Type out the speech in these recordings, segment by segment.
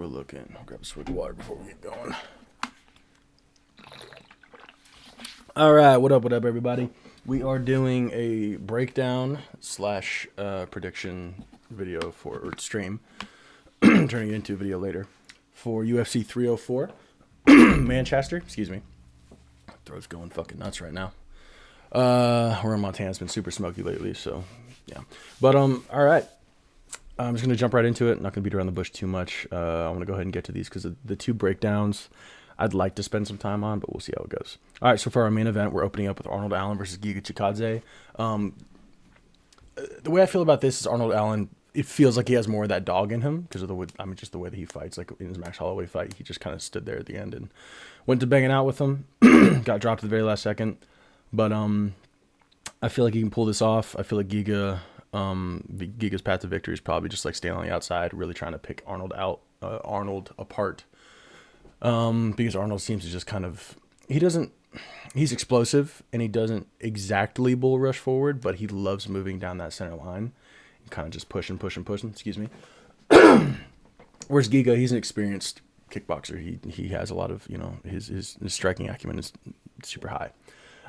We're looking. I'll grab a swig of water before we get going. All right, what up, everybody? We are doing a breakdown slash prediction video or stream, turning it into a video later, for UFC 304 Manchester. Excuse me. Throat's going fucking nuts right now. We're in Montana. It's been super smoky lately, so yeah. But all right. I'm just going to jump right into it. Not going to beat around the bush too much. I want to go ahead and get to these because the two breakdowns I'd like to spend some time on, but we'll see how it goes. All right, so for our main event, we're opening up with Arnold Allen versus Giga Chikadze. The way I feel about this is Arnold Allen, it feels like he has more of that dog in him because of just the way that he fights. Like in his Max Holloway fight, he just kind of stood there at the end and went to banging out with him. Got dropped at the very last second. But I feel like he can pull this off. I feel like Giga's path to victory is probably just like staying on the outside, really trying to pick Arnold apart. Because Arnold seems to just kind of, he's explosive and he doesn't exactly bull rush forward, but he loves moving down that center line and kind of just pushing. Excuse me. Whereas Giga, he's an experienced kickboxer. He has a lot of, his striking acumen is super high.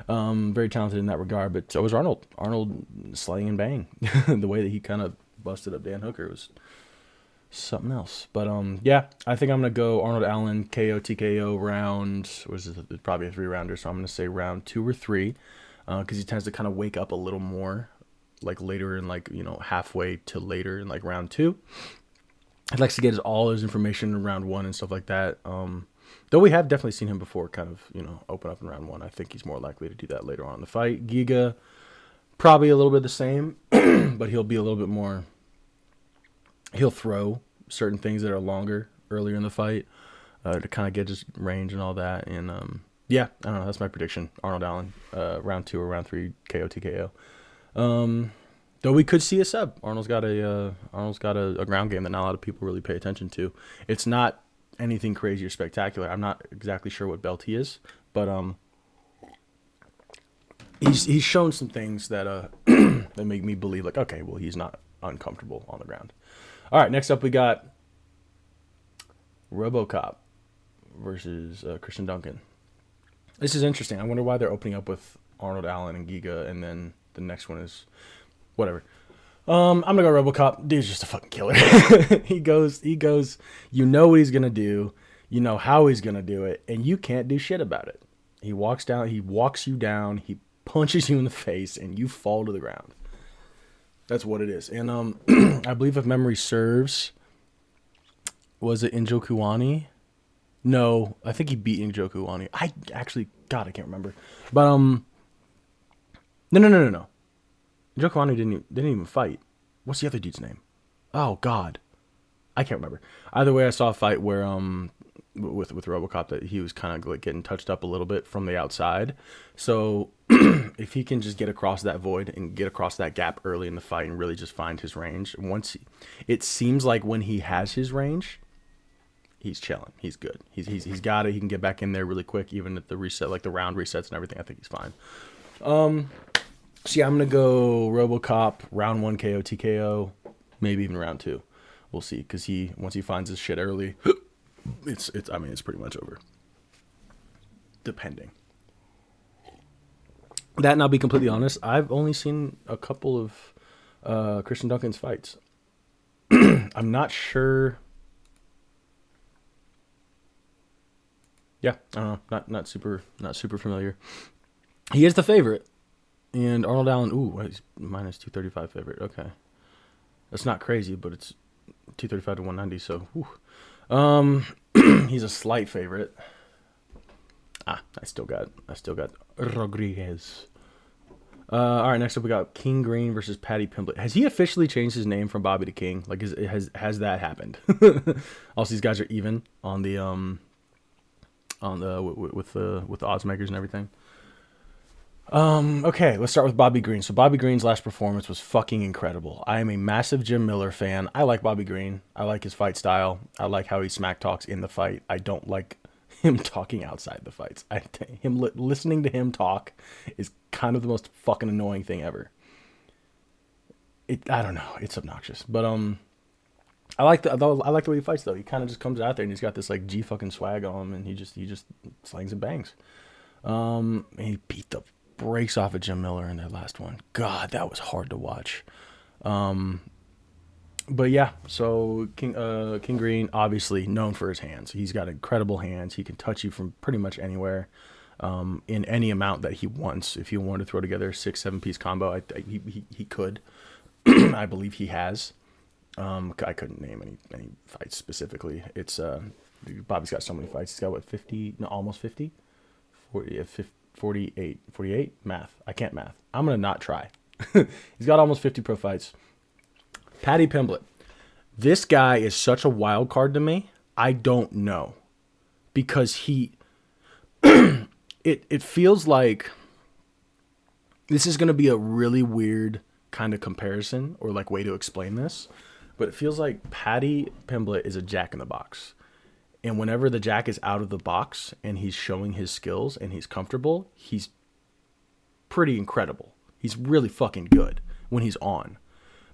Very talented in that regard, but so was Arnold. Arnold slaying and bang. The way that he kind of busted up Dan Hooker was something else. But yeah, I think I'm gonna go Arnold Allen KO TKO round. Was it probably a 3-rounder? So I'm gonna say round 2 or 3, because he tends to kind of wake up a little more, like later in halfway to later in like round 2. He likes to get all his information in round 1 and stuff like that. Though we have definitely seen him before kind of, open up in round 1. I think he's more likely to do that later on in the fight. Giga, probably a little bit the same, but he'll be a little bit more, he'll throw certain things that are longer earlier in the fight to kind of get his range and all that. And yeah, I don't know. That's my prediction. Arnold Allen, round 2 or round 3 KO TKO. Though we could see a sub. Arnold's got a ground game that not a lot of people really pay attention to. It's not anything crazy or spectacular. I'm not exactly sure what belt he is, but he's shown some things that that make me believe like, okay, well, he's not uncomfortable on the ground. All right, next up we got RoboCop versus Christian Duncan. This is interesting. I wonder why they're opening up with Arnold Allen and Giga, and then the next one is whatever. I'm gonna go RoboCop. Dude's just a fucking killer. He goes, you know what he's gonna do, you know how he's gonna do it, and you can't do shit about it. He walks you down, he punches you in the face, and you fall to the ground. That's what it is. And I believe if memory serves, was it Njokuani? No, I think he beat Njokuani. I can't remember. But no. Njokuani didn't even fight. What's the other dude's name? Oh God, I can't remember. Either way, I saw a fight where with RoboCop that he was kind of like getting touched up a little bit from the outside. So if he can just get across that void and get across that gap early in the fight and really just find his range, it seems like when he has his range, he's chilling. He's good. He's got it. He can get back in there really quick, even at the reset, like the round resets and everything. I think he's fine. So yeah, I'm gonna go RoboCop round 1 KO TKO, maybe even round 2. We'll see, because once he finds his shit early, it's pretty much over. Depending. That, and I'll be completely honest, I've only seen a couple of Christian Duncan's fights. I'm not sure. Yeah, I don't know. Not super familiar. He is the favorite. And Arnold Allen, he's minus 235 favorite. Okay. That's not crazy, but it's 235 to 190, so he's a slight favorite. I still got Rodriguez. All right, next up we got King Green versus Paddy Pimblett. Has he officially changed his name from Bobby to King? Like, has that happened? Also, these guys are even on the with the odds makers and everything. Okay, let's start with Bobby Green. So Bobby Green's last performance was fucking incredible. I am a massive Jim Miller fan. I like Bobby Green. I like his fight style. I like how he smack talks in the fight. I don't like him talking outside the fights. Listening to him talk is kind of the most fucking annoying thing ever. I don't know. It's obnoxious. But I like the way he fights though. He kind of just comes out there and he's got this like G fucking swag on him, and he just slings and bangs. And he beat the brakes off of Jim Miller in their last one. God, that was hard to watch. But yeah, so King Green obviously known for his hands. He's got incredible hands. He can touch you from pretty much anywhere, in any amount that he wants. If he wanted to throw together a 6-7 piece combo, he could. I believe he has. I couldn't name any fights specifically. It's Bobby's got so many fights. He's got what 50? No, almost 50. 40, 48, 48 math. I can't math. I'm gonna not try. He's got almost 50 pro fights. Paddy Pimblett. This guy is such a wild card to me. I don't know because it feels like this is going to be a really weird kind of comparison or like way to explain this, but it feels like Paddy Pimblett is a jack in the box. And whenever the jack is out of the box and he's showing his skills and he's comfortable, he's pretty incredible. He's really fucking good when he's on.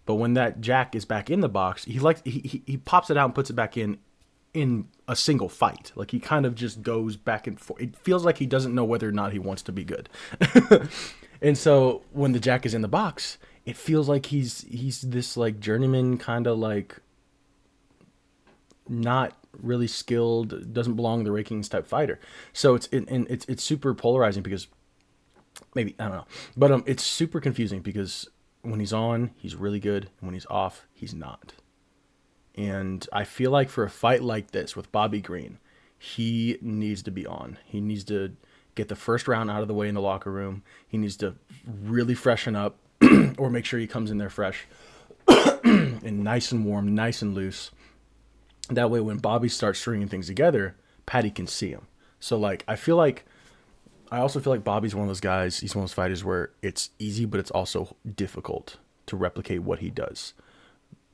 But when that jack is back in the box, he pops it out and puts it back in a single fight. Like he kind of just goes back and forth. It feels like he doesn't know whether or not he wants to be good. And so when the jack is in the box, it feels like he's this like journeyman kind of like not really skilled, doesn't belong in the rankings type fighter. So it's super polarizing because maybe I don't know, but it's super confusing because when he's on, he's really good, and when he's off, he's not. And I feel like for a fight like this with Bobby Green, he needs to be on. He needs to get the first round out of the way in the locker room. He needs to really freshen up or make sure he comes in there fresh and nice and warm, nice and loose. That way when Bobby starts stringing things together, Paddy can see him. So like I also feel like Bobby's one of those guys, he's one of those fighters where it's easy, but it's also difficult to replicate what he does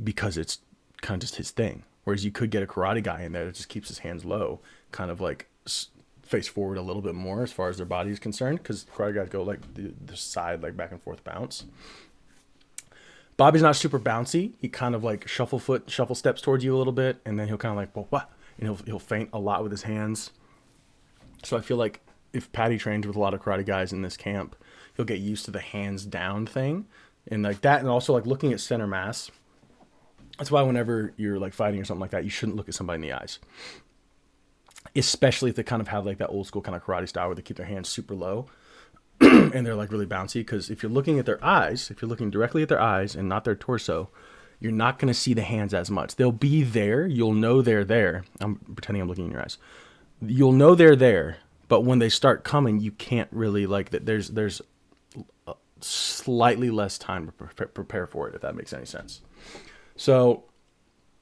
because it's kind of just his thing. Whereas you could get a karate guy in there that just keeps his hands low, kind of like face forward a little bit more as far as their body is concerned, because karate guys go like the side, like back and forth bounce. Bobby's not super bouncy. He kind of like shuffle steps towards you a little bit, and then he'll kind of like, well, what? And he'll feint a lot with his hands. So I feel like if Paddy trains with a lot of karate guys in this camp, he'll get used to the hands down thing and like that. And also like looking at center mass. That's why whenever you're like fighting or something like that, you shouldn't look at somebody in the eyes, especially if they kind of have like that old school kind of karate style where they keep their hands super low and they're like really bouncy. Because if you're looking at their eyes, if you're looking directly at their eyes and not their torso, you're not going to see the hands as much. They'll be there. You'll know they're there. I'm pretending I'm looking in your eyes. You'll know they're there. But when they start coming, you can't really like that. There's slightly less time to prepare for it, if that makes any sense. So,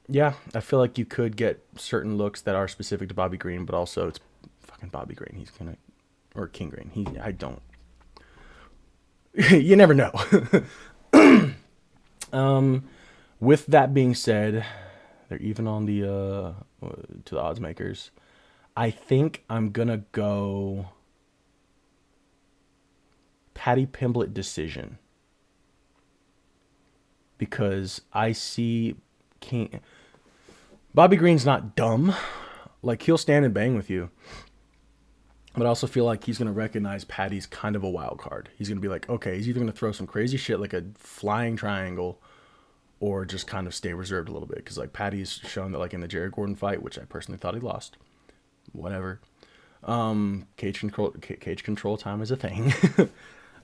yeah, I feel like you could get certain looks that are specific to Bobby Green, but also it's fucking Bobby Green. He's gonna, or King Green. I don't. You never know. With that being said, they're even on the to the odds makers. I think I'm gonna go Paddy Pimblett decision because I see Bobby Green's not dumb. Like he'll stand and bang with you, but I also feel like he's gonna recognize Paddy's kind of a wild card. He's gonna be like, okay, he's either gonna throw some crazy shit like a flying triangle, or just kind of stay reserved a little bit. Because like Paddy's shown that like in the Jared Gordon fight, which I personally thought he lost. Whatever. Cage control time is a thing.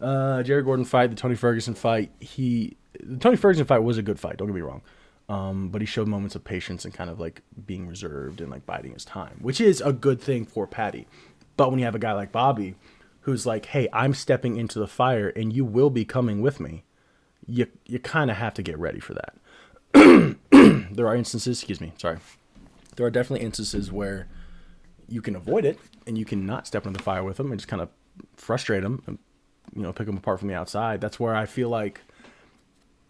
Jared Gordon fight, the Tony Ferguson fight. The Tony Ferguson fight was a good fight. Don't get me wrong. But he showed moments of patience and kind of like being reserved and like biding his time, which is a good thing for Paddy. But when you have a guy like Bobby, who's like, "Hey, I'm stepping into the fire, and you will be coming with me," you kind of have to get ready for that. There are instances. There are definitely instances where you can avoid it and you can not step into the fire with them and just kind of frustrate them and, pick them apart from the outside. That's where I feel like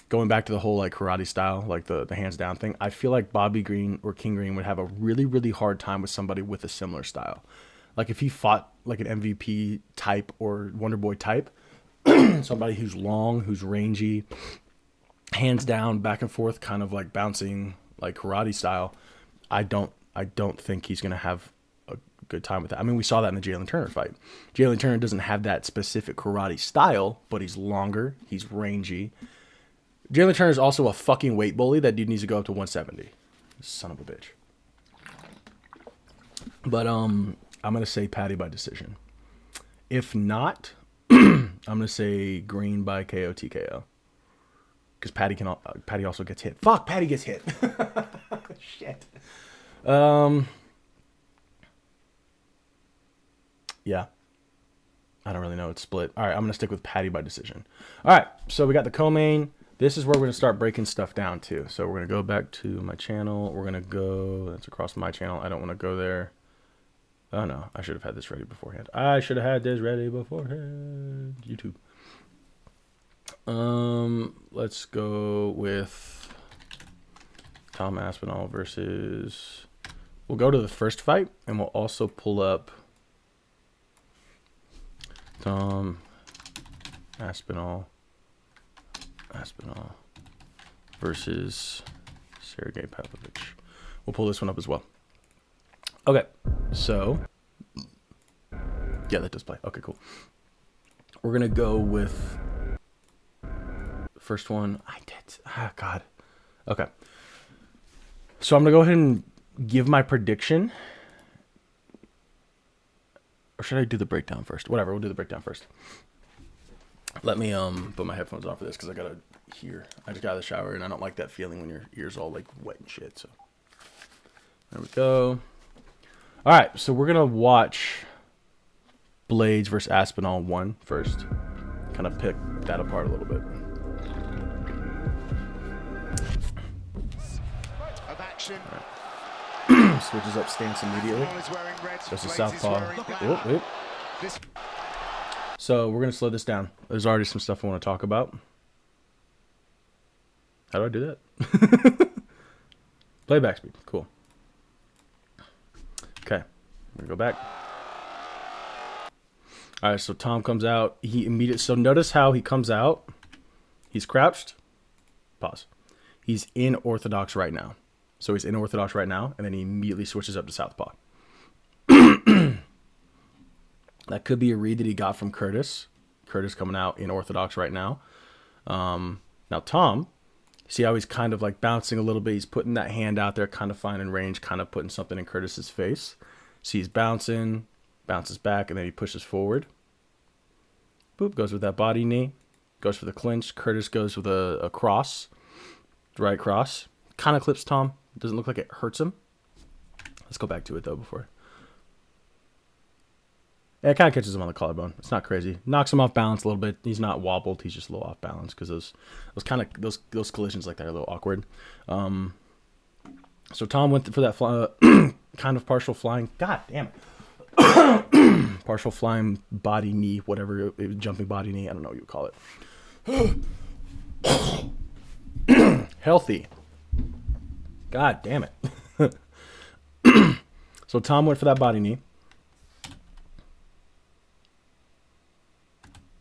going back to the whole like karate style, like the hands down thing, I feel like Bobby Green or King Green would have a really, really hard time with somebody with a similar style. Like if he fought like an MVP type or Wonder Boy type, somebody who's long, who's rangy, hands down, back and forth, kind of like bouncing, like karate style, I don't think he's gonna have a good time with that. I mean, we saw that in the Jalen Turner fight. Jalen Turner doesn't have that specific karate style, but he's longer, he's rangy. Jalen Turner is also a fucking weight bully. That dude needs to go up to 170. Son of a bitch. But I'm gonna say Paddy by decision. If not, I'm gonna say Green by KO TKO. Because Paddy also gets hit. Fuck, Paddy gets hit. Shit. Yeah. I don't really know. It's split. All right, I'm gonna stick with Paddy by decision. All right, so we got the co-main. This is where we're gonna start breaking stuff down too. So we're gonna go back to my channel. We're gonna go. That's across my channel. I don't want to go there. Oh no, I should have had this ready beforehand. YouTube. Let's go with Tom Aspinall versus. We'll go to the first fight, and we'll also pull up Tom Aspinall versus Sergey Pavlovich. We'll pull this one up as well. Okay, so yeah, that does play. Okay, cool. We're gonna go with first one. I did. Ah, God. Okay. So I'm gonna go ahead and give my prediction, or should I do the breakdown first? Whatever. We'll do the breakdown first. Let me put my headphones on for this because I gotta hear. I just got out of the shower and I don't like that feeling when your ears all like wet and shit. So there we go. All right, so we're gonna watch Blaydes versus Aspinall 1 first. Kind of pick that apart a little bit. Of action. Right. Switches up stance immediately. Goes to southpaw. Whoop. So we're gonna slow this down. There's already some stuff I want to talk about. How do I do that? Playback speed. Cool. Okay, I'm gonna go back. All right, so Tom comes out. He immediately. So notice how he comes out. He's crouched. Pause. He's in orthodox right now. So he's in orthodox right now, and then he immediately switches up to southpaw. That could be a read that he got from Curtis. Curtis coming out in orthodox right now. Now Tom, see how he's kind of like bouncing a little bit. He's putting that hand out there, kind of finding range, kind of putting something in Curtis's face. See, he's bouncing, bounces back, and then he pushes forward. Boop, goes with that body knee. Goes for the clinch. Curtis goes with a cross. Right cross. Kind of clips Tom. Doesn't look like it hurts him. Let's go back to it, though, before. Yeah, it kind of catches him on the collarbone. It's not crazy. Knocks him off balance a little bit. He's not wobbled. He's just a little off balance because those collisions like that are a little awkward. So Tom went for that kind of partial flying. God damn it. Partial flying body knee, whatever. Jumping body knee. I don't know what you would call it. Healthy. God damn it. So Tom went for that body knee.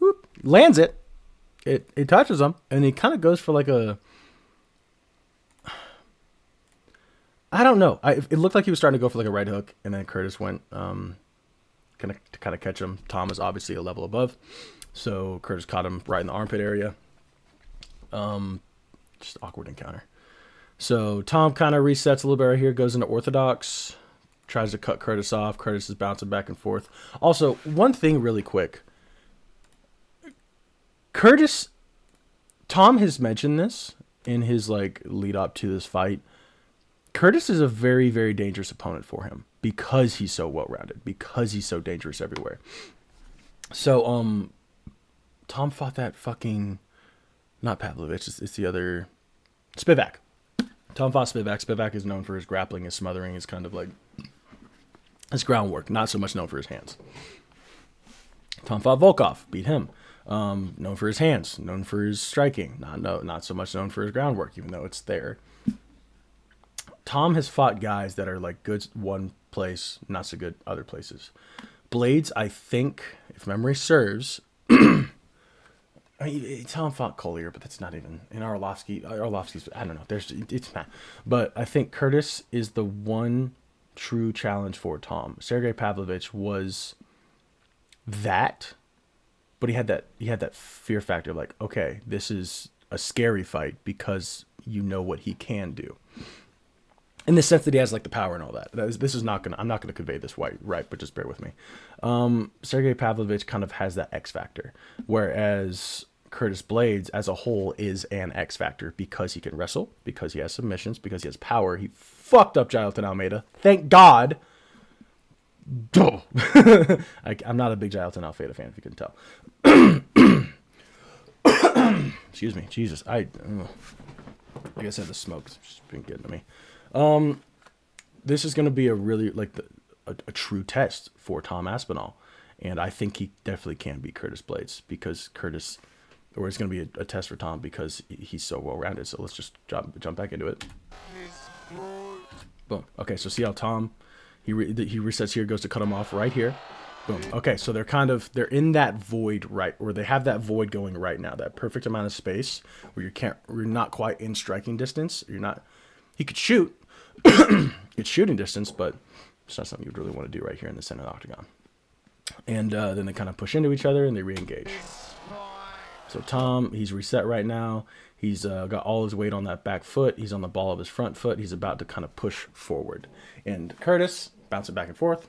Boop, lands it. It touches him, and he kind of goes for like a. I don't know. It looked like he was starting to go for like a right hook, and then Curtis went to kind of catch him. Tom is obviously a level above, so Curtis caught him right in the armpit area. Just awkward encounter. So Tom kind of resets a little bit right here, goes into orthodox, tries to cut Curtis off. Curtis is bouncing back and forth. Also, one thing really quick. Tom has mentioned this in his like lead up to this fight. Curtis is a very, very dangerous opponent for him because he's so well-rounded, because he's so dangerous everywhere. So, Tom fought that fucking, not Pavlovich, it's the other, Spivak. Tom fought Spivak. Spivak is known for his grappling, his smothering, his kind of like, his groundwork, not so much known for his hands. Tom fought Volkov, beat him. Known for his hands, known for his striking, not so much known for his groundwork, even though it's there. Tom has fought guys that are like good one place, not so good other places. Blaydes, I think, if memory serves, I mean, Tom fought Collier, but that's not even in Arlovsky. Arlovsky's, I don't know. It's not. But I think Curtis is the one true challenge for Tom. Sergey Pavlovich was that, but he had that fear factor. Like, okay, this is a scary fight because you know what he can do. In the sense that he has like the power and all that. This is not gonna. I'm not gonna convey this right, but just bear with me. Sergey Pavlovich kind of has that X factor, whereas Curtis Blades as a whole is an X factor because he can wrestle, because he has submissions, because he has power. He fucked up Jailton Almeida. Thank God. I'm not a big Jailton Almeida fan, if you can tell. Excuse me, Jesus. Like I said, the smoke's just been getting to me. This is going to be a really a true test for Tom Aspinall, and I think he definitely can beat Curtis Blades it's going to be a test for Tom because he's so well rounded. So let's just jump back into it. Boom. Okay, so see how Tom he resets here, goes to cut him off right here. Boom. Okay, so they're in that void right, or they have that void going right now, that perfect amount of space where you're not quite in striking distance. He could shoot. It's shooting distance, but it's not something you'd really want to do right here in the center of the octagon. And then they kind of push into each other and they re-engage. So Tom, he's reset right now. He's got all his weight on that back foot. He's on the ball of his front foot. He's about to kind of push forward. And Curtis, bouncing back and forth.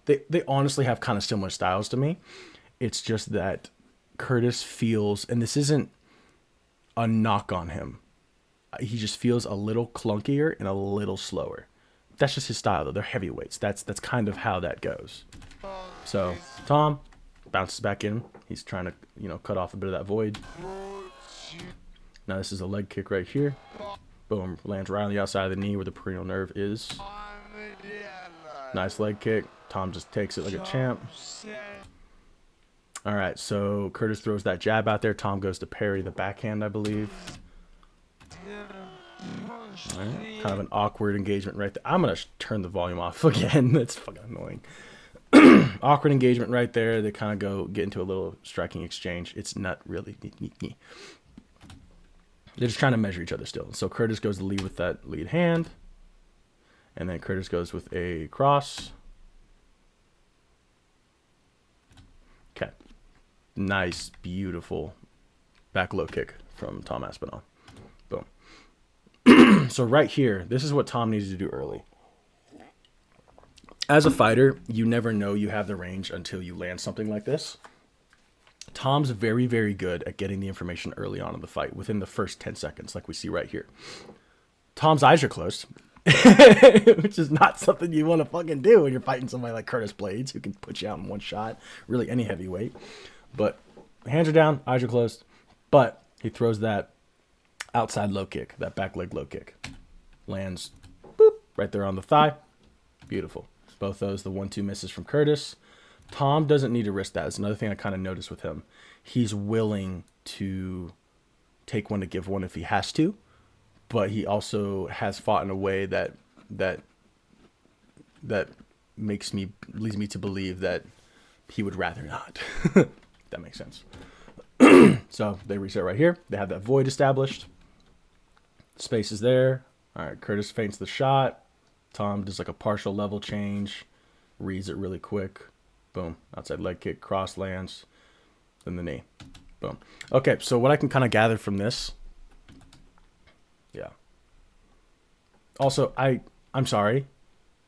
They honestly have kind of similar styles to me. It's just that Curtis feels, and this isn't a knock on him, he just feels a little clunkier and a little slower. That's just his style, though. They're heavyweights. That's kind of how that goes. So Tom bounces back in. He's trying to, cut off a bit of that void. Now this is a leg kick right here. Boom, lands right on the outside of the knee where the peroneal nerve is. Nice leg kick. Tom just takes it like a champ. All right, so Curtis throws that jab out there. Tom goes to parry the backhand, I believe. All right, kind of an awkward engagement right there. I'm going to turn the volume off again. That's fucking annoying. Awkward engagement right there. They kind of get into a little striking exchange. It's not really. They're just trying to measure each other still. So Curtis goes to lead with that lead hand. And then Curtis goes with a cross. Okay. Nice, beautiful back low kick from Tom Aspinall. Boom. So right here, this is what Tom needs to do early. As a fighter, you never know you have the range until you land something like this. Tom's very, very good at getting the information early on in the fight, within the first 10 seconds, like we see right here. Tom's eyes are closed, which is not something you want to fucking do when you're fighting somebody like Curtis Blades, who can put you out in one shot, really any heavyweight. But hands are down, eyes are closed, but he throws that outside low kick, that back leg low kick. Lands, boop, right there on the thigh. Beautiful. Both those, the 1-2 misses from Curtis. Tom doesn't need to risk that. It's another thing I kind of noticed with him. He's willing to take one to give one if he has to, but he also has fought in a way that leads me to believe that he would rather not. That makes sense. So they reset right here. They have that void established. Space is there. All right, Curtis feints the shot. Tom does like a partial level change, reads it really quick. Boom. Outside leg kick, cross lands, then the knee. Boom. Okay, so what I can kind of gather from this. Yeah. Also, I'm sorry.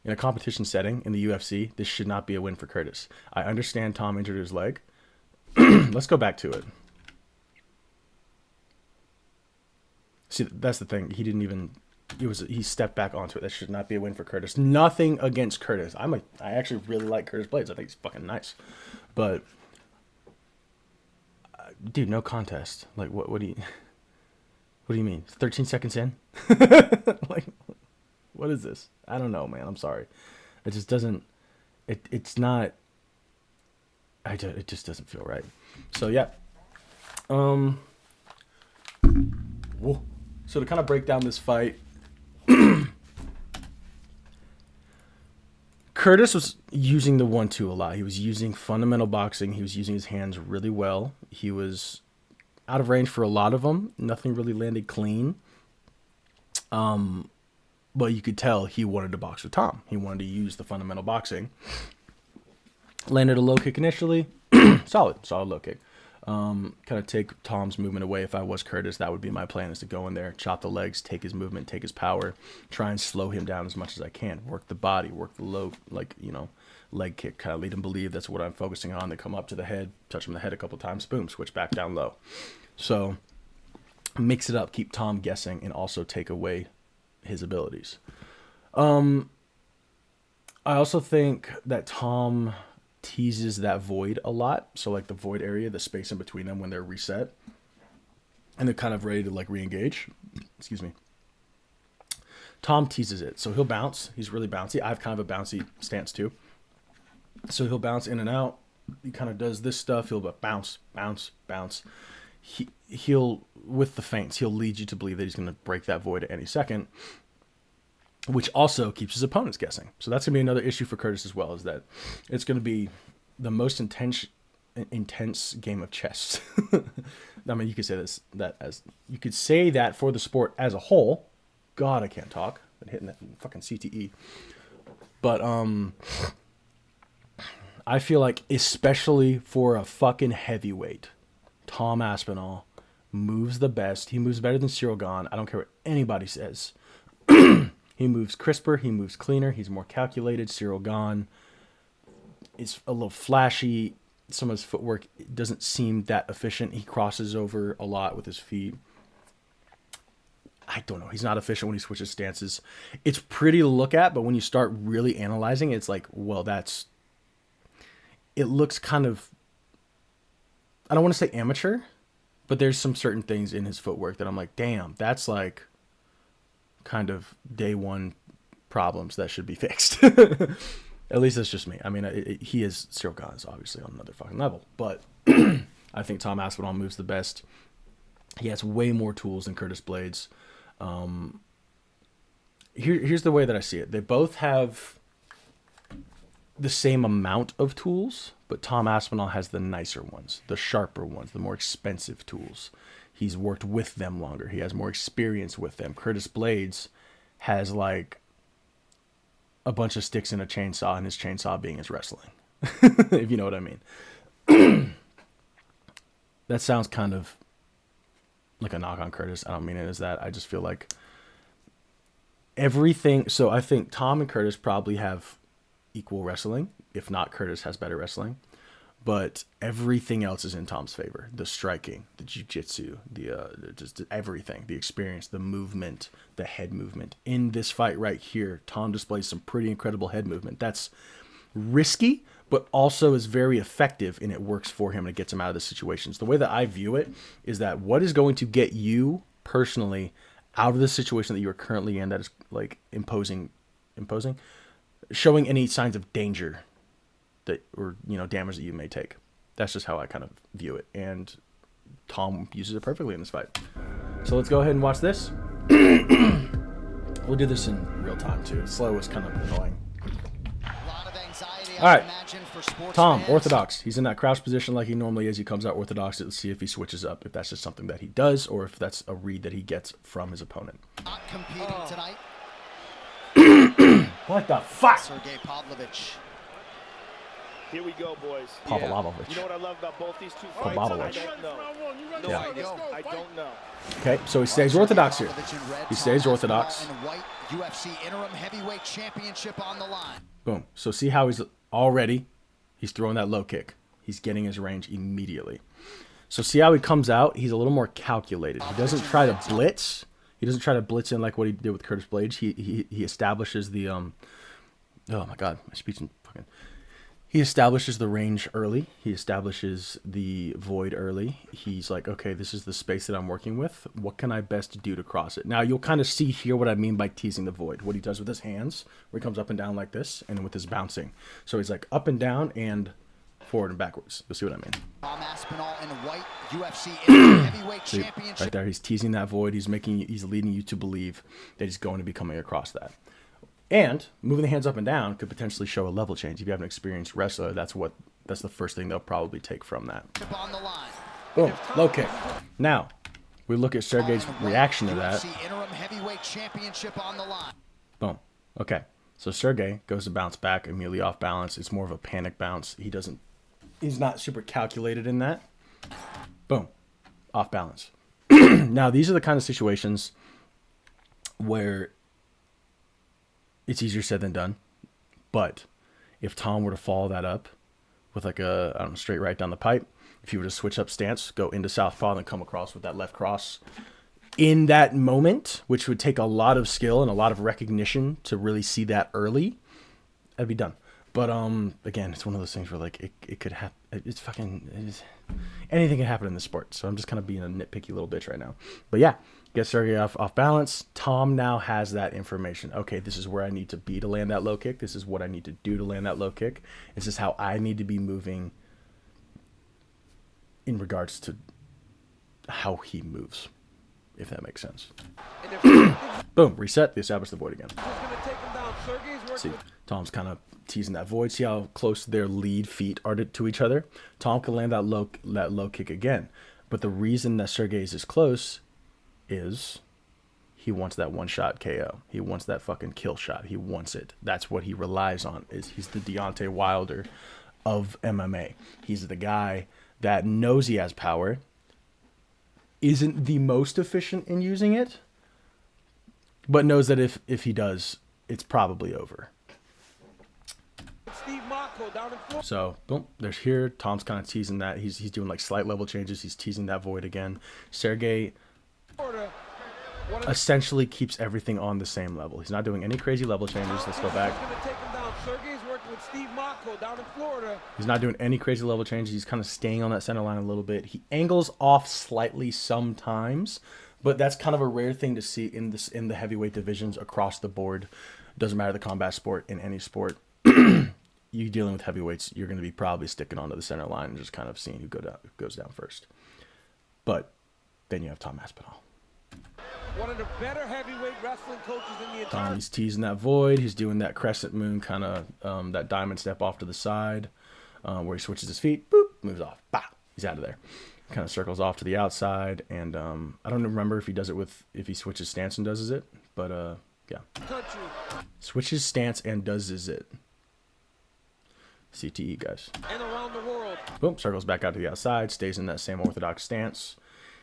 In a competition setting in the UFC, this should not be a win for Curtis. I understand Tom injured his leg. Let's go back to it. See, that's the thing. He didn't even... He stepped back onto it. That should not be a win for Curtis. Nothing against Curtis. I actually really like Curtis Blades. I think he's fucking nice. But dude, no contest. Like what do you mean? 13 seconds in? Like what is this? I don't know, man. I'm sorry. It just doesn't it's not it just doesn't feel right. So yeah. Whoa. So to kind of break down this fight, Curtis was using the 1-2 a lot. He was using fundamental boxing. He was using his hands really well. He was out of range for a lot of them. Nothing really landed clean. But you could tell he wanted to box with Tom. He wanted to use the fundamental boxing. Landed a low kick initially. solid low kick. Kind of take Tom's movement away. If I was Curtis, that would be my plan, is to go in there, chop the legs, take his movement, take his power, try and slow him down as much as I can. Work the body, work the low, leg kick, kind of lead him believe that's what I'm focusing on. They come up to the head, touch him in the head a couple times, boom, switch back down low. So mix it up, keep Tom guessing, and also take away his abilities. I also think that Tom teases that void a lot. So like the void area, the space in between them when they're reset and they're kind of ready to like re-engage. Excuse me. Tom teases it. So he'll bounce. He's really bouncy. I have kind of a bouncy stance too. So he'll bounce in and out. He kind of does this stuff. He'll bounce, bounce, bounce. He'll, with the feints, he'll lead you to believe that he's going to break that void at any second, which also keeps his opponents guessing. So that's going to be another issue for Curtis as well, is that it's going to be the most intense game of chess. I mean, you could say that for the sport as a whole. God, I can't talk. Been hitting that fucking CTE. But I feel like, especially for a fucking heavyweight, Tom Aspinall moves the best. He moves better than Ciryl Gane. I don't care what anybody says. He moves crisper. He moves cleaner. He's more calculated. Ciryl Gane is a little flashy. Some of his footwork doesn't seem that efficient. He crosses over a lot with his feet. I don't know. He's not efficient when he switches stances. It's pretty to look at, but when you start really analyzing it, it's like, well, it looks kind of, I don't want to say amateur, but there's some certain things in his footwork that I'm like, damn, that's like kind of day one problems that should be fixed. At least that's just me. I mean, he is, Ciryl Gane is obviously on another fucking level, but I think Tom Aspinall moves the best. He has way more tools than Curtis Blaydes. Here's the way that I see it. They both have the same amount of tools, but Tom Aspinall has the nicer ones, the sharper ones, the more expensive tools. He's worked with them longer. He has more experience with them. Curtis Blaydes has like a bunch of sticks and a chainsaw, and his chainsaw being his wrestling, if you know what I mean. That sounds kind of like a knock on Curtis. I don't mean it as that. I just feel like everything. So I think Tom and Curtis probably have equal wrestling. If not, Curtis has better wrestling. But everything else is in Tom's favor. The striking, the jiu-jitsu, just everything, the experience, the movement, the head movement. In this fight right here, Tom displays some pretty incredible head movement. That's risky, but also is very effective, and it works for him and it gets him out of the situations. The way that I view it is that what is going to get you personally out of the situation that you are currently in that is like imposing, showing any signs of danger that, or, damage that you may take. That's just how I kind of view it. And Tom uses it perfectly in this fight. So let's go ahead and watch this. We'll do this in real time too. Slow is kind of annoying. All right, Tom, orthodox. He's in that crouch position like he normally is. He comes out orthodox. Let's see if he switches up, if that's just something that he does, or if that's a read that he gets from his opponent. Not competing tonight. What the fuck? Sergey Pavlovich. Here we go, boys. Pavlovich. You know what I love about both these two fights? Pavlovich. I don't know. Yeah. I don't know. Okay, so he stays orthodox here. He stays orthodox. UFC interim heavyweight championship on the line. Boom. So see how he's throwing that low kick. He's getting his range immediately. So see how he comes out? He's a little more calculated. He doesn't try to blitz. He doesn't try to blitz in like what he did with Curtis Blaydes. He establishes the oh my god, my speech is fucking. He establishes the range early. He establishes the void early. He's like, okay, this is the space that I'm working with. What can I best do to cross it? Now, you'll kind of see here what I mean by teasing the void. What he does with his hands, where he comes up and down like this, and with his bouncing. So he's like up and down and forward and backwards. You'll see what I mean. Tom Aspinall in white, UFC heavyweight championship. Right there, he's teasing that void. He's leading you to believe that he's going to be coming across that. And moving the hands up and down could potentially show a level change. If you have an experienced wrestler, that's the first thing they'll probably take from that. On the line. Boom. Low kick. Now, we look at Sergey's On white reaction to that. UFC interim heavyweight championship on the line. Boom. Okay. So Sergey goes to bounce back immediately off balance. It's more of a panic bounce. He's not super calculated in that. Boom. Off balance. Now, these are the kind of situations where it's easier said than done. But if Tom were to follow that up with like a, I don't know, straight right down the pipe, if he were to switch up stance, go into southpaw and come across with that left cross in that moment, which would take a lot of skill and a lot of recognition to really see that early, that'd be done. But again, it's one of those things where like it could happen. Anything can happen in this sport. So I'm just kind of being a nitpicky little bitch right now. But yeah, get Sergey off balance. Tom now has that information. Okay, this is where I need to be to land that low kick. This is what I need to do to land that low kick. This is how I need to be moving in regards to how he moves, if that makes sense. Boom, reset, they establish the void again. See, Tom's kind of teasing that void. See how close their lead feet are to each other? Tom can land that low kick again. But the reason that Sergey's is close is he wants that one-shot KO. He wants that fucking kill shot. He wants it. That's what he relies on. He's the Deontay Wilder of MMA. He's the guy that knows he has power, isn't the most efficient in using it, but knows that if he does, it's probably over. So, boom, there's here. Tom's kind of teasing that. He's doing like slight level changes. He's teasing that void again. Sergey essentially keeps everything on the same level. He's not doing any crazy level changes. Let's go back. He's not doing any crazy level changes. He's kind of staying on that center line a little bit. He angles off slightly sometimes, but that's kind of a rare thing to see in the heavyweight divisions across the board. Doesn't matter the combat sport, in any sport. You dealing with heavyweights, you're going to be probably sticking onto the center line and just kind of seeing who goes down first. But then you have Tom Aspinall. One of the better heavyweight wrestling coaches in the entire... He's teasing that void. He's doing that crescent moon kind of, that diamond step off to the side, where he switches his feet, boop, moves off, bah, he's out of there. Kind of circles off to the outside, and I don't remember if he does it if he switches stance and does it, but yeah. Switches stance and does it. CTE, guys. And around the world. Boom, circles back out to the outside, stays in that same orthodox stance.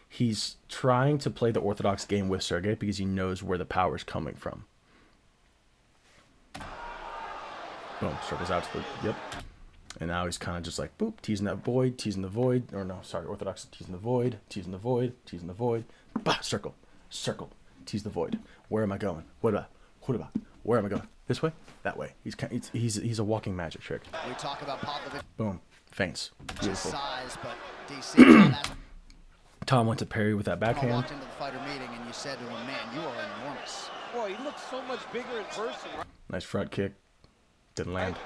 He's trying to play the orthodox game with Sergey because he knows where the power is coming from. Boom, circles out to the, yep. And now he's kind of just like, boop, teasing that void, teasing the void. Or no, sorry, orthodox, teasing the void, teasing the void, teasing the void. Bah, circle, tease the void. Where am I going? What about? Where am I going? This way? That way. He's a walking magic trick. We talk about Pavlovich. Boom, feints. Beautiful. Size, but DC, Tom went to parry with that I backhand. walked into the fighter meeting and you said to him, "Man, you are enormous." Boy, he looks so much bigger in person. Right? Nice front kick. Didn't land.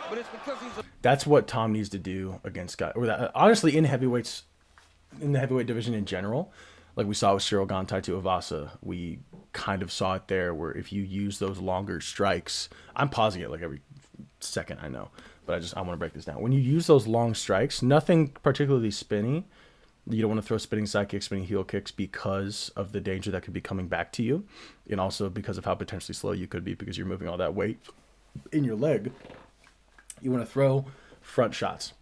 But it's because he's a... That's what Tom needs to do against guys. Or that, honestly, in the heavyweight division in general, like we saw with Cyril Gane, Taito Ivasa, we kind of saw it there where if you use those longer strikes, I'm pausing it like every second, I know, but I want to break this down. When you use those long strikes, nothing particularly spinny, you don't want to throw spinning side kicks, spinning heel kicks because of the danger that could be coming back to you, and also because of how potentially slow you could be because you're moving all that weight in your leg. You want to throw front shots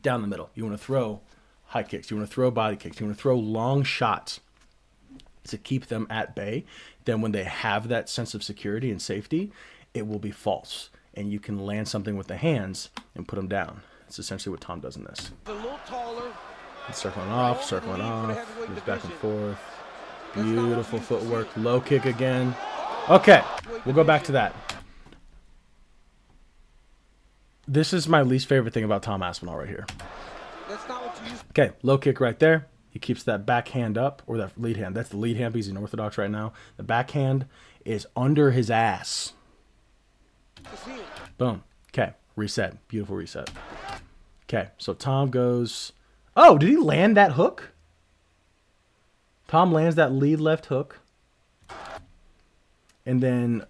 down the middle. You want to throw high kicks. You want to throw body kicks. You want to throw long shots to keep them at bay. Then when they have that sense of security and safety, it will be false. And you can land something with the hands and put them down. It's essentially what Tom does in this. A little taller. He's circling off, moves back and forth. Beautiful footwork. Low kick again. Okay, we'll go back to that. This is my least favorite thing about Tom Aspinall right here. That's not what you use. Okay, low kick right there. He keeps that backhand up, or that lead hand. That's the lead hand because he's in orthodox right now. The backhand is under his ass. Boom. Okay, reset. Beautiful reset. Okay, so Tom goes... Oh, did he land that hook? Tom lands that lead left hook. And then...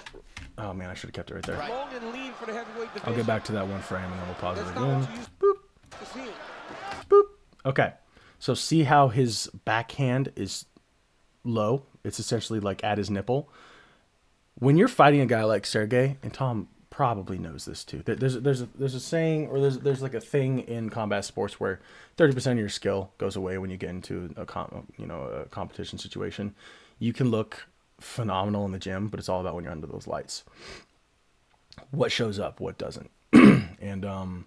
Oh, man, I should have kept it right there. Long and lean for the heavyweight division. I'll get back to that one frame and then we'll pause it That's not again. what you use. Boop. To see it. Boop. Okay. So see how his backhand is low? It's essentially like at his nipple. When you're fighting a guy like Sergey, and Tom probably knows this too. There's a saying, or there's like a thing in combat sports where 30% of your skill goes away when you get into a competition situation. You can look phenomenal in the gym, but it's all about when you're under those lights. What shows up, what doesn't. And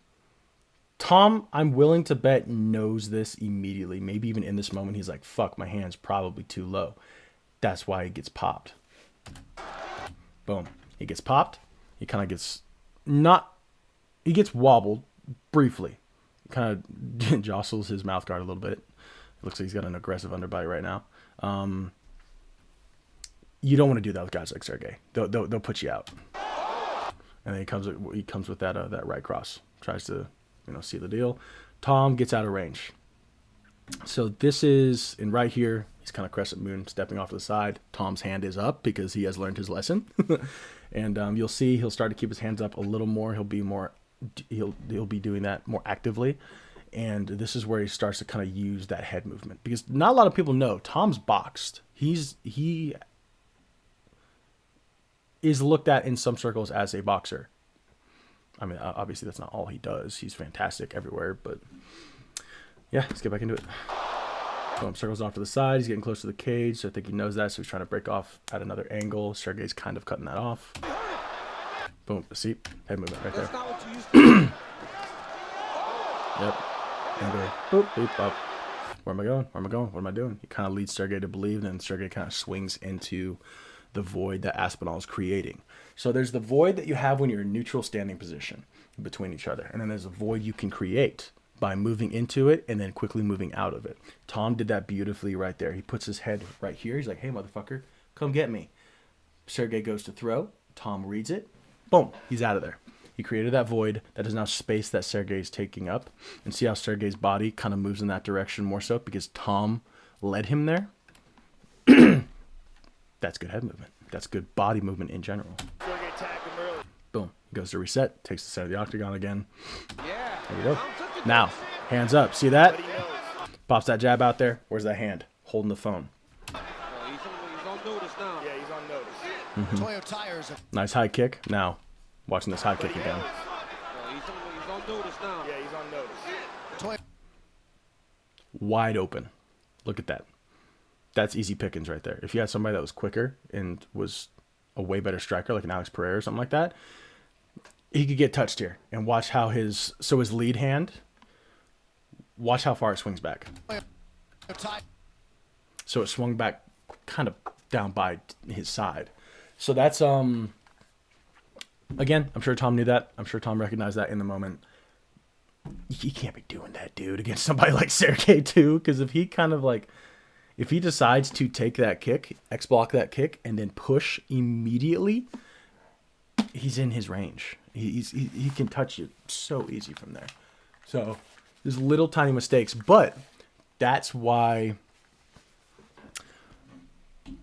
Tom, I'm willing to bet, knows this immediately. Maybe even in this moment, he's like, fuck, my hand's probably too low. That's why he gets popped. Boom. He gets popped. He kind of gets he gets wobbled briefly. Kind of jostles his mouth guard a little bit. It looks like he's got an aggressive underbite right now. You don't want to do that with guys like Sergey. They'll put you out. And then he comes with that right cross. Tries to, seal the deal. Tom gets out of range. So this is, and right here, he's kind of crescent moon stepping off to the side. Tom's hand is up because he has learned his lesson. And you'll see he'll start to keep his hands up a little more. He'll be doing that more actively. And this is where he starts to kind of use that head movement, because not a lot of people know Tom's boxed. He is looked at in some circles as a boxer. I mean, obviously that's not all he does. He's fantastic everywhere, but yeah, let's get back into it. Boom, circles off to the side. He's getting close to the cage, so I think he knows that, so he's trying to break off at another angle. Sergey's kind of cutting that off. Boom, see? Head movement right there. Yep. Angle. Boop, boop, up. Where am I going? Where am I going? What am I doing? He kind of leads Sergey to believe, and then Sergey kind of swings into the void that Aspinall is creating. So there's the void that you have when you're in neutral standing position between each other, and then there's a void you can create by moving into it and then quickly moving out of it. Tom did that beautifully right there. He puts his head right here. He's like, hey, motherfucker, come get me. Sergey goes to throw. Tom reads it. Boom, he's out of there. He created that void that is now space that Sergey's taking up. And see how Sergey's body kind of moves in that direction more so because Tom led him there? That's good head movement. That's good body movement in general. Sergey tagged him early. Boom. He goes to reset. Takes the center of the octagon again. Yeah. There you go. Now, hands up. See that? But he knows. Pops that jab out there. Where's that hand? Holding the phone. He's on notice now. Yeah, he's on notice. Toyo Tires. Nice high kick. Now, watching this high kick again. He's on notice now. Yeah, he's on notice. Toyo. Wide open. Look at that. That's easy pickings right there. If you had somebody that was quicker and was a way better striker, like an Alex Pereira or something like that, he could get touched here. And watch how his lead hand, watch how far it swings back. So it swung back kind of down by his side. So that's, again, I'm sure Tom knew that. I'm sure Tom recognized that in the moment. You can't be doing that, dude, against somebody like Sergey too, because if he decides to take that kick, X-block that kick, and then push immediately, he's in his range. He can touch you so easy from there. So there's little tiny mistakes, but that's why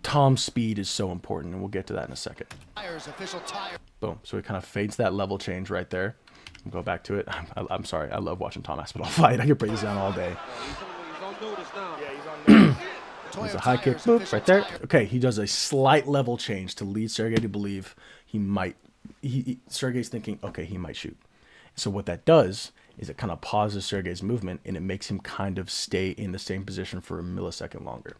Tom's speed is so important, and we'll get to that in a second. Tires, official tire. Boom. So he kind of fades that level change right there. We'll go back to it. I'm sorry. I love watching Tom Aspinall fight. I could break this down all day. He's on notice now. Yeah, he's on notice. There's a high kick, boop, right there. Okay, he does a slight level change to lead Sergey to believe he might. Sergey's thinking, okay, he might shoot. So what that does is it kind of pauses Sergey's movement, and it makes him kind of stay in the same position for a millisecond longer.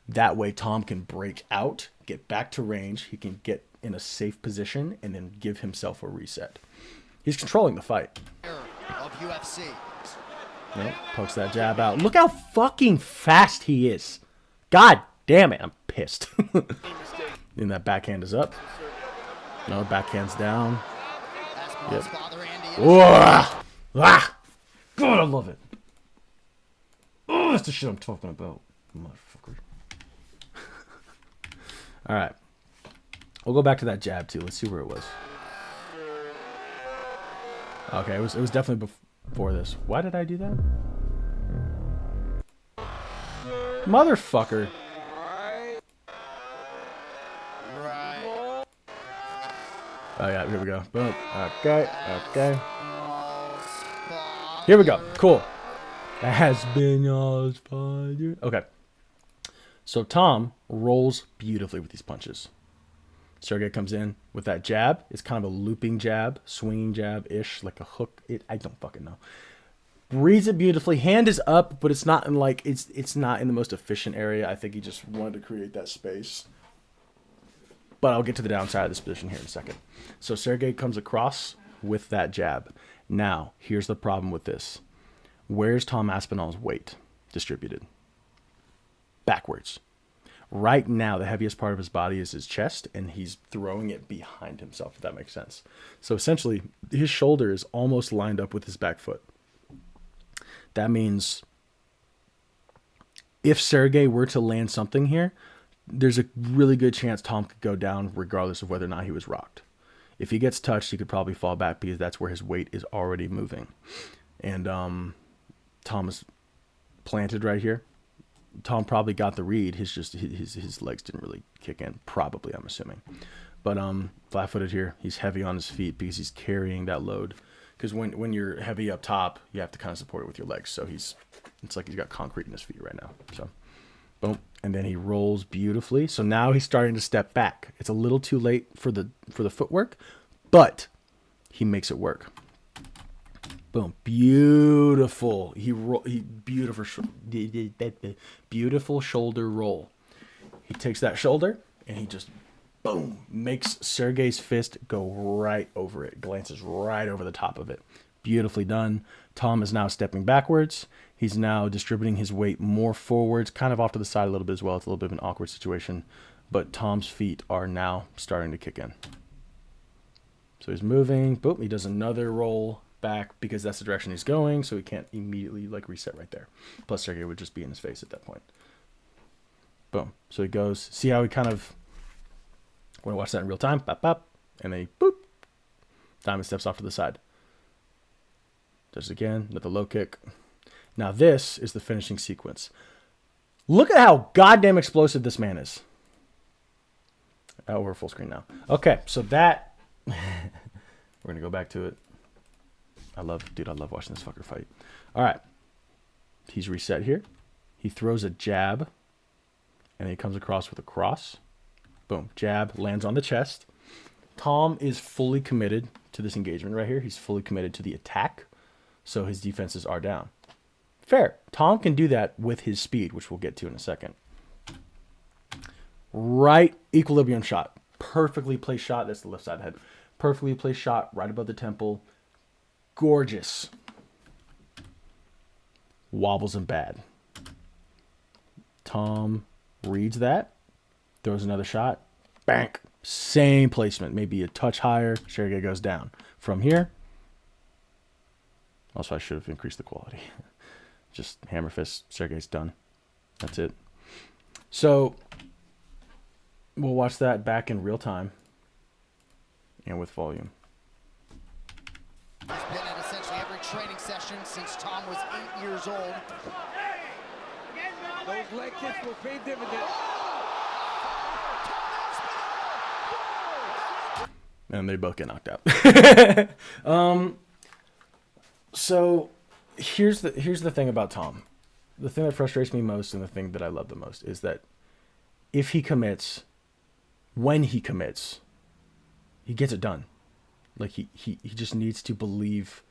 That way, Tom can break out, get back to range. He can get in a safe position, and then give himself a reset. He's controlling the fight. Of UFC. Nope, pokes that jab out. Look how fucking fast he is. God damn it, I'm pissed. And that backhand is up. No, backhand's down. Aspinall's father, Andy. Ah! God, I love it. Oh, that's the shit I'm talking about, motherfucker. All right. We'll go back to that jab, too. Let's see where it was. Okay, it was definitely before this. Why did I do that? Motherfucker. Right. Oh, yeah, here we go. Boom. Okay. Here we go. Cool. That has been y'all's father. Okay. So Tom rolls beautifully with these punches. Sergey comes in with that jab. It's kind of a looping jab, swinging jab-ish, like a hook. I don't fucking know. Reads it beautifully. Hand is up, but it's not in like it's not in the most efficient area. I think he just wanted to create that space. But I'll get to the downside of this position here in a second. So Sergey comes across with that jab. Now, here's the problem with this. Where's Tom Aspinall's weight distributed? Backwards. Right now, the heaviest part of his body is his chest, and he's throwing it behind himself, if that makes sense. So essentially, his shoulder is almost lined up with his back foot. That means if Sergey were to land something here, there's a really good chance Tom could go down regardless of whether or not he was rocked. If he gets touched, he could probably fall back because that's where his weight is already moving. And Tom is planted right here. Tom probably got the read. His legs didn't really kick in. Probably, I'm assuming. But flat-footed here. He's heavy on his feet because he's carrying that load. Because when you're heavy up top, you have to kind of support it with your legs. So it's like he's got concrete in his feet right now. So boom, and then he rolls beautifully. So now he's starting to step back. It's a little too late for the footwork, but he makes it work. Boom, beautiful. Beautiful shoulder roll. He takes that shoulder and he just boom makes Sergey's fist go right over it. Glances right over the top of it. Beautifully done. Tom is now stepping backwards. He's now distributing his weight more forwards, kind of off to the side a little bit as well. It's a little bit of an awkward situation, but Tom's feet are now starting to kick in. So he's moving. Boom, he does another roll back because that's the direction he's going, so he can't immediately like reset right there. Plus Sergey would just be in his face at that point. Boom. So he goes. See how he kind of, when I watch that in real time, bop, bop, and then he boop, diamond steps off to the side. Does it again, another low kick. Now this is the finishing sequence. Look at how goddamn explosive this man is. Oh, we're full screen now. Okay, so that we're gonna go back to it. I love watching this fucker fight. All right, he's reset here. He throws a jab, and then he comes across with a cross. Boom, jab lands on the chest. Tom is fully committed to this engagement right here. He's fully committed to the attack, so his defenses are down. Fair. Tom can do that with his speed, which we'll get to in a second. Right equilibrium shot. Perfectly placed shot. That's the left side of the head. Perfectly placed shot right above the temple. Gorgeous. Wobbles him bad. Tom reads that. Throws another shot. Bank. Same placement. Maybe a touch higher. Sergey goes down. From here. Also, I should have increased the quality. Just hammer fist. Sergey's done. That's it. So we'll watch that back in real time and with volume. He's been at essentially every training session since Tom was 8 years old. Those leg kicks will pay dividends. And they both get knocked out. So here's the thing about Tom. The thing that frustrates me most and the thing that I love the most is that if he commits, when he commits, he gets it done. Like he just needs to believe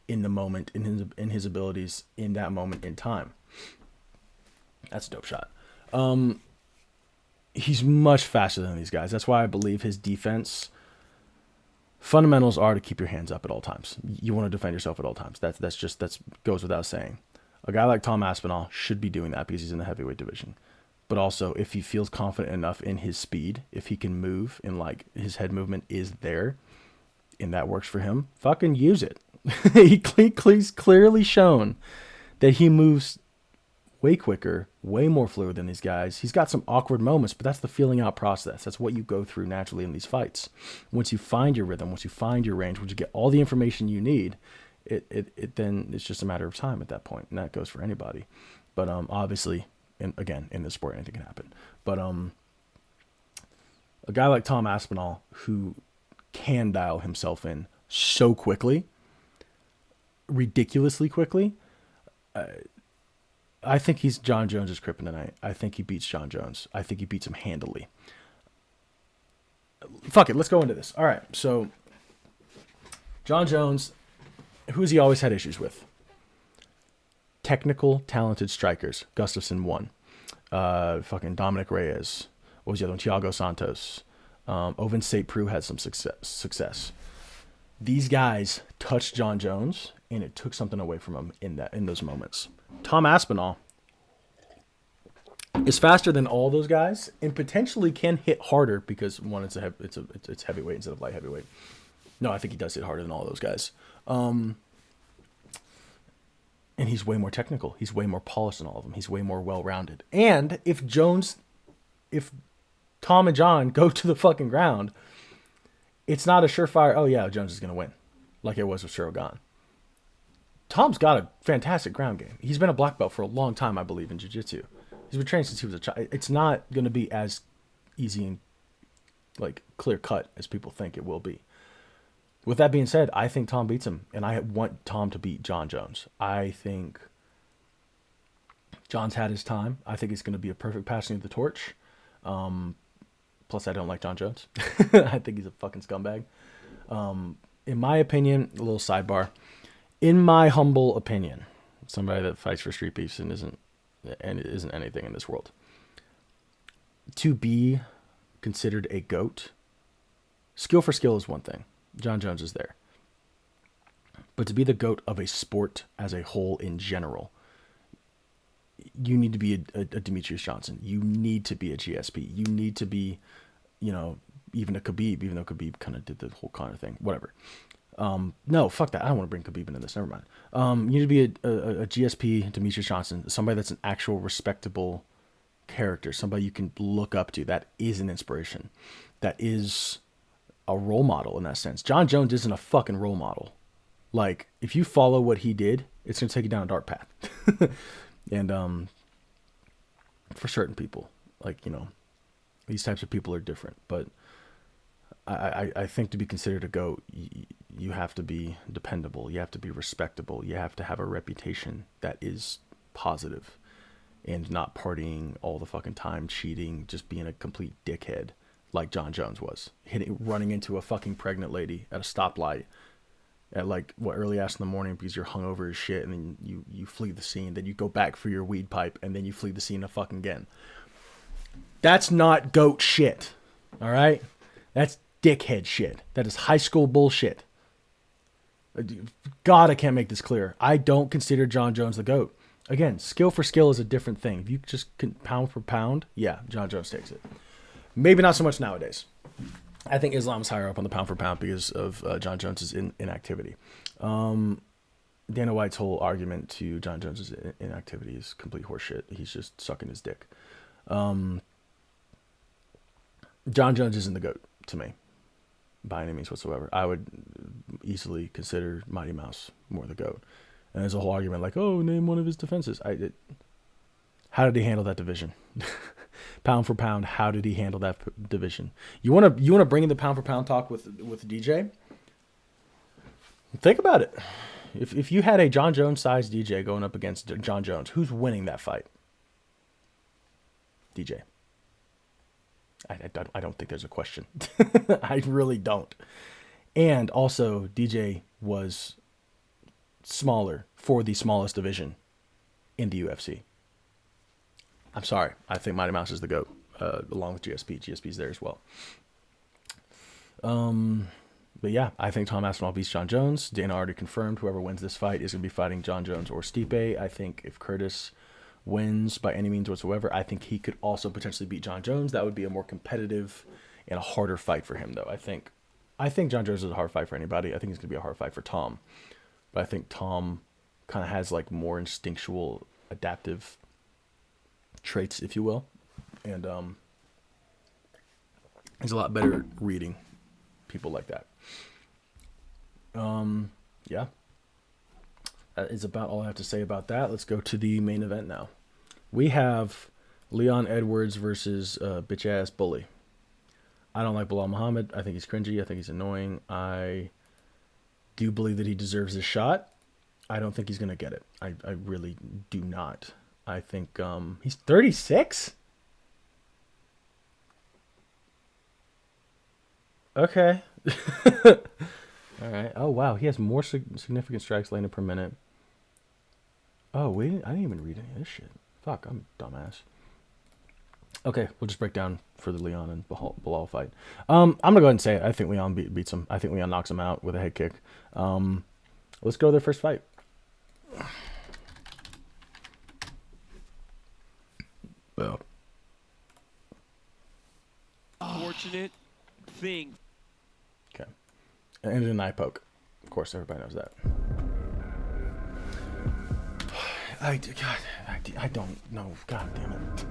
in the moment, in his abilities in that moment in time. That's a dope shot. He's much faster than these guys. That's why I believe his defense fundamentals are to keep your hands up at all times. You want to defend yourself at all times. That goes without saying. A guy like Tom Aspinall should be doing that because he's in the heavyweight division. But also, if he feels confident enough in his speed, if he can move and like his head movement is there, and that works for him, fucking use it. He's clearly shown that he moves way quicker, way more fluid than these guys. He's got some awkward moments, but that's the feeling out process. That's what you go through naturally in these fights. Once you find your rhythm, once you find your range, once you get all the information you need, it then it's just a matter of time at that point, and that goes for anybody. But obviously, and again, in this sport, anything can happen. But a guy like Tom Aspinall who can dial himself in so quickly, ridiculously quickly, I think he's John Jones' kryptonite. I think he beats John Jones. I think he beats him handily. Fuck it, let's go into this. All right, so John Jones, who's he always had issues with? Technical, talented strikers. Gustafsson won. Fucking Dominic Reyes. What was the other one? Thiago Santos. Owen St. Preux had some success. These guys touched John Jones, and it took something away from him in those moments. Tom Aspinall is faster than all those guys, and potentially can hit harder because one, it's heavyweight instead of light heavyweight. No, I think he does hit harder than all those guys. And he's way more technical. He's way more polished than all of them. He's way more well-rounded. And if Tom and John go to the fucking ground, it's not a surefire, oh yeah, Jones is going to win, like it was with Shogun. Tom's got a fantastic ground game. He's been a black belt for a long time, I believe, in jiu-jitsu. He's been training since he was a child. It's not going to be as easy and like clear-cut as people think it will be. With that being said, I think Tom beats him, and I want Tom to beat John Jones. I think John's had his time. I think it's going to be a perfect passing of the torch. Plus, I don't like John Jones. I think he's a fucking scumbag. In my opinion, a little sidebar. In my humble opinion, somebody that fights for street beefs and isn't anything in this world, to be considered a GOAT, skill for skill is one thing. John Jones is there. But to be the GOAT of a sport as a whole in general, you need to be a Demetrius Johnson. You need to be a GSP. You need to be, even a Khabib, even though Khabib kind of did the whole Conor thing. Whatever. No, fuck that. I don't want to bring Khabib into this. Never mind. You need to be a GSP, Demetrius Johnson, somebody that's an actual respectable character, somebody you can look up to. That is an inspiration. That is a role model in that sense. John Jones isn't a fucking role model. Like, if you follow what he did, it's going to take you down a dark path. And for certain people, these types of people are different. But I think to be considered a GOAT, you have to be dependable. You have to be respectable. You have to have a reputation that is positive and not partying all the fucking time, cheating, just being a complete dickhead like John Jones was. Running into a fucking pregnant lady at a stoplight at early ass in the morning because you're hungover as shit, and then you flee the scene, then you go back for your weed pipe, and then you flee the scene fucking again. That's not GOAT shit. All right? That's dickhead shit. That is high school bullshit. God, I can't make this clear. I don't consider John Jones the GOAT. Again, skill for skill is a different thing. If you just can pound for pound, yeah, John Jones takes it. Maybe not so much nowadays. I think Islam's higher up on the pound for pound because of John Jones's inactivity. Dana White's whole argument to John Jones's inactivity is complete horseshit. He's just sucking his dick. John Jones isn't the GOAT to me, by any means whatsoever. I would easily consider Mighty Mouse more the GOAT. And there's a whole argument like, oh, name one of his defenses. How did he handle that division? Pound for pound, how did he handle that division? You want to bring in the pound for pound talk with DJ? Think about it. If you had a John Jones sized DJ going up against John Jones, who's winning that fight? DJ. I don't think there's a question. I really don't. And also, DJ was smaller for the smallest division in the UFC. I'm sorry. I think Mighty Mouse is the GOAT, along with GSP. GSP's there as well. But yeah, I think Tom Aspinall beats John Jones. Dana already confirmed whoever wins this fight is going to be fighting John Jones or Stipe. I think if Curtis wins by any means whatsoever, I think he could also potentially beat John Jones. That would be a more competitive and a harder fight for him, though. I think John Jones is a hard fight for anybody. I think it's going to be a hard fight for Tom. But I think Tom kind of has more instinctual, adaptive traits, if you will. And he's a lot better at reading people like that. Yeah. That is about all I have to say about that. Let's go to the main event now. We have Leon Edwards versus bitch-ass Bully. I don't like Bilal Muhammad. I think he's cringy. I think he's annoying. I do believe that he deserves his shot. I don't think he's gonna get it. I really do not. I think he's 36. Okay. All right. Oh wow, he has more significant strikes landed per minute. Oh wait, I didn't even read any of this shit. Fuck, I'm a dumbass. Okay, we'll just break down for the Leon and Belal fight. I'm gonna go ahead and say it. I think Leon beats him. I think Leon knocks him out with a head kick. Let's go to their first fight. Well, Fortunate thing. okay. And an eye poke. Of course, everybody knows that. I don't know. God damn it.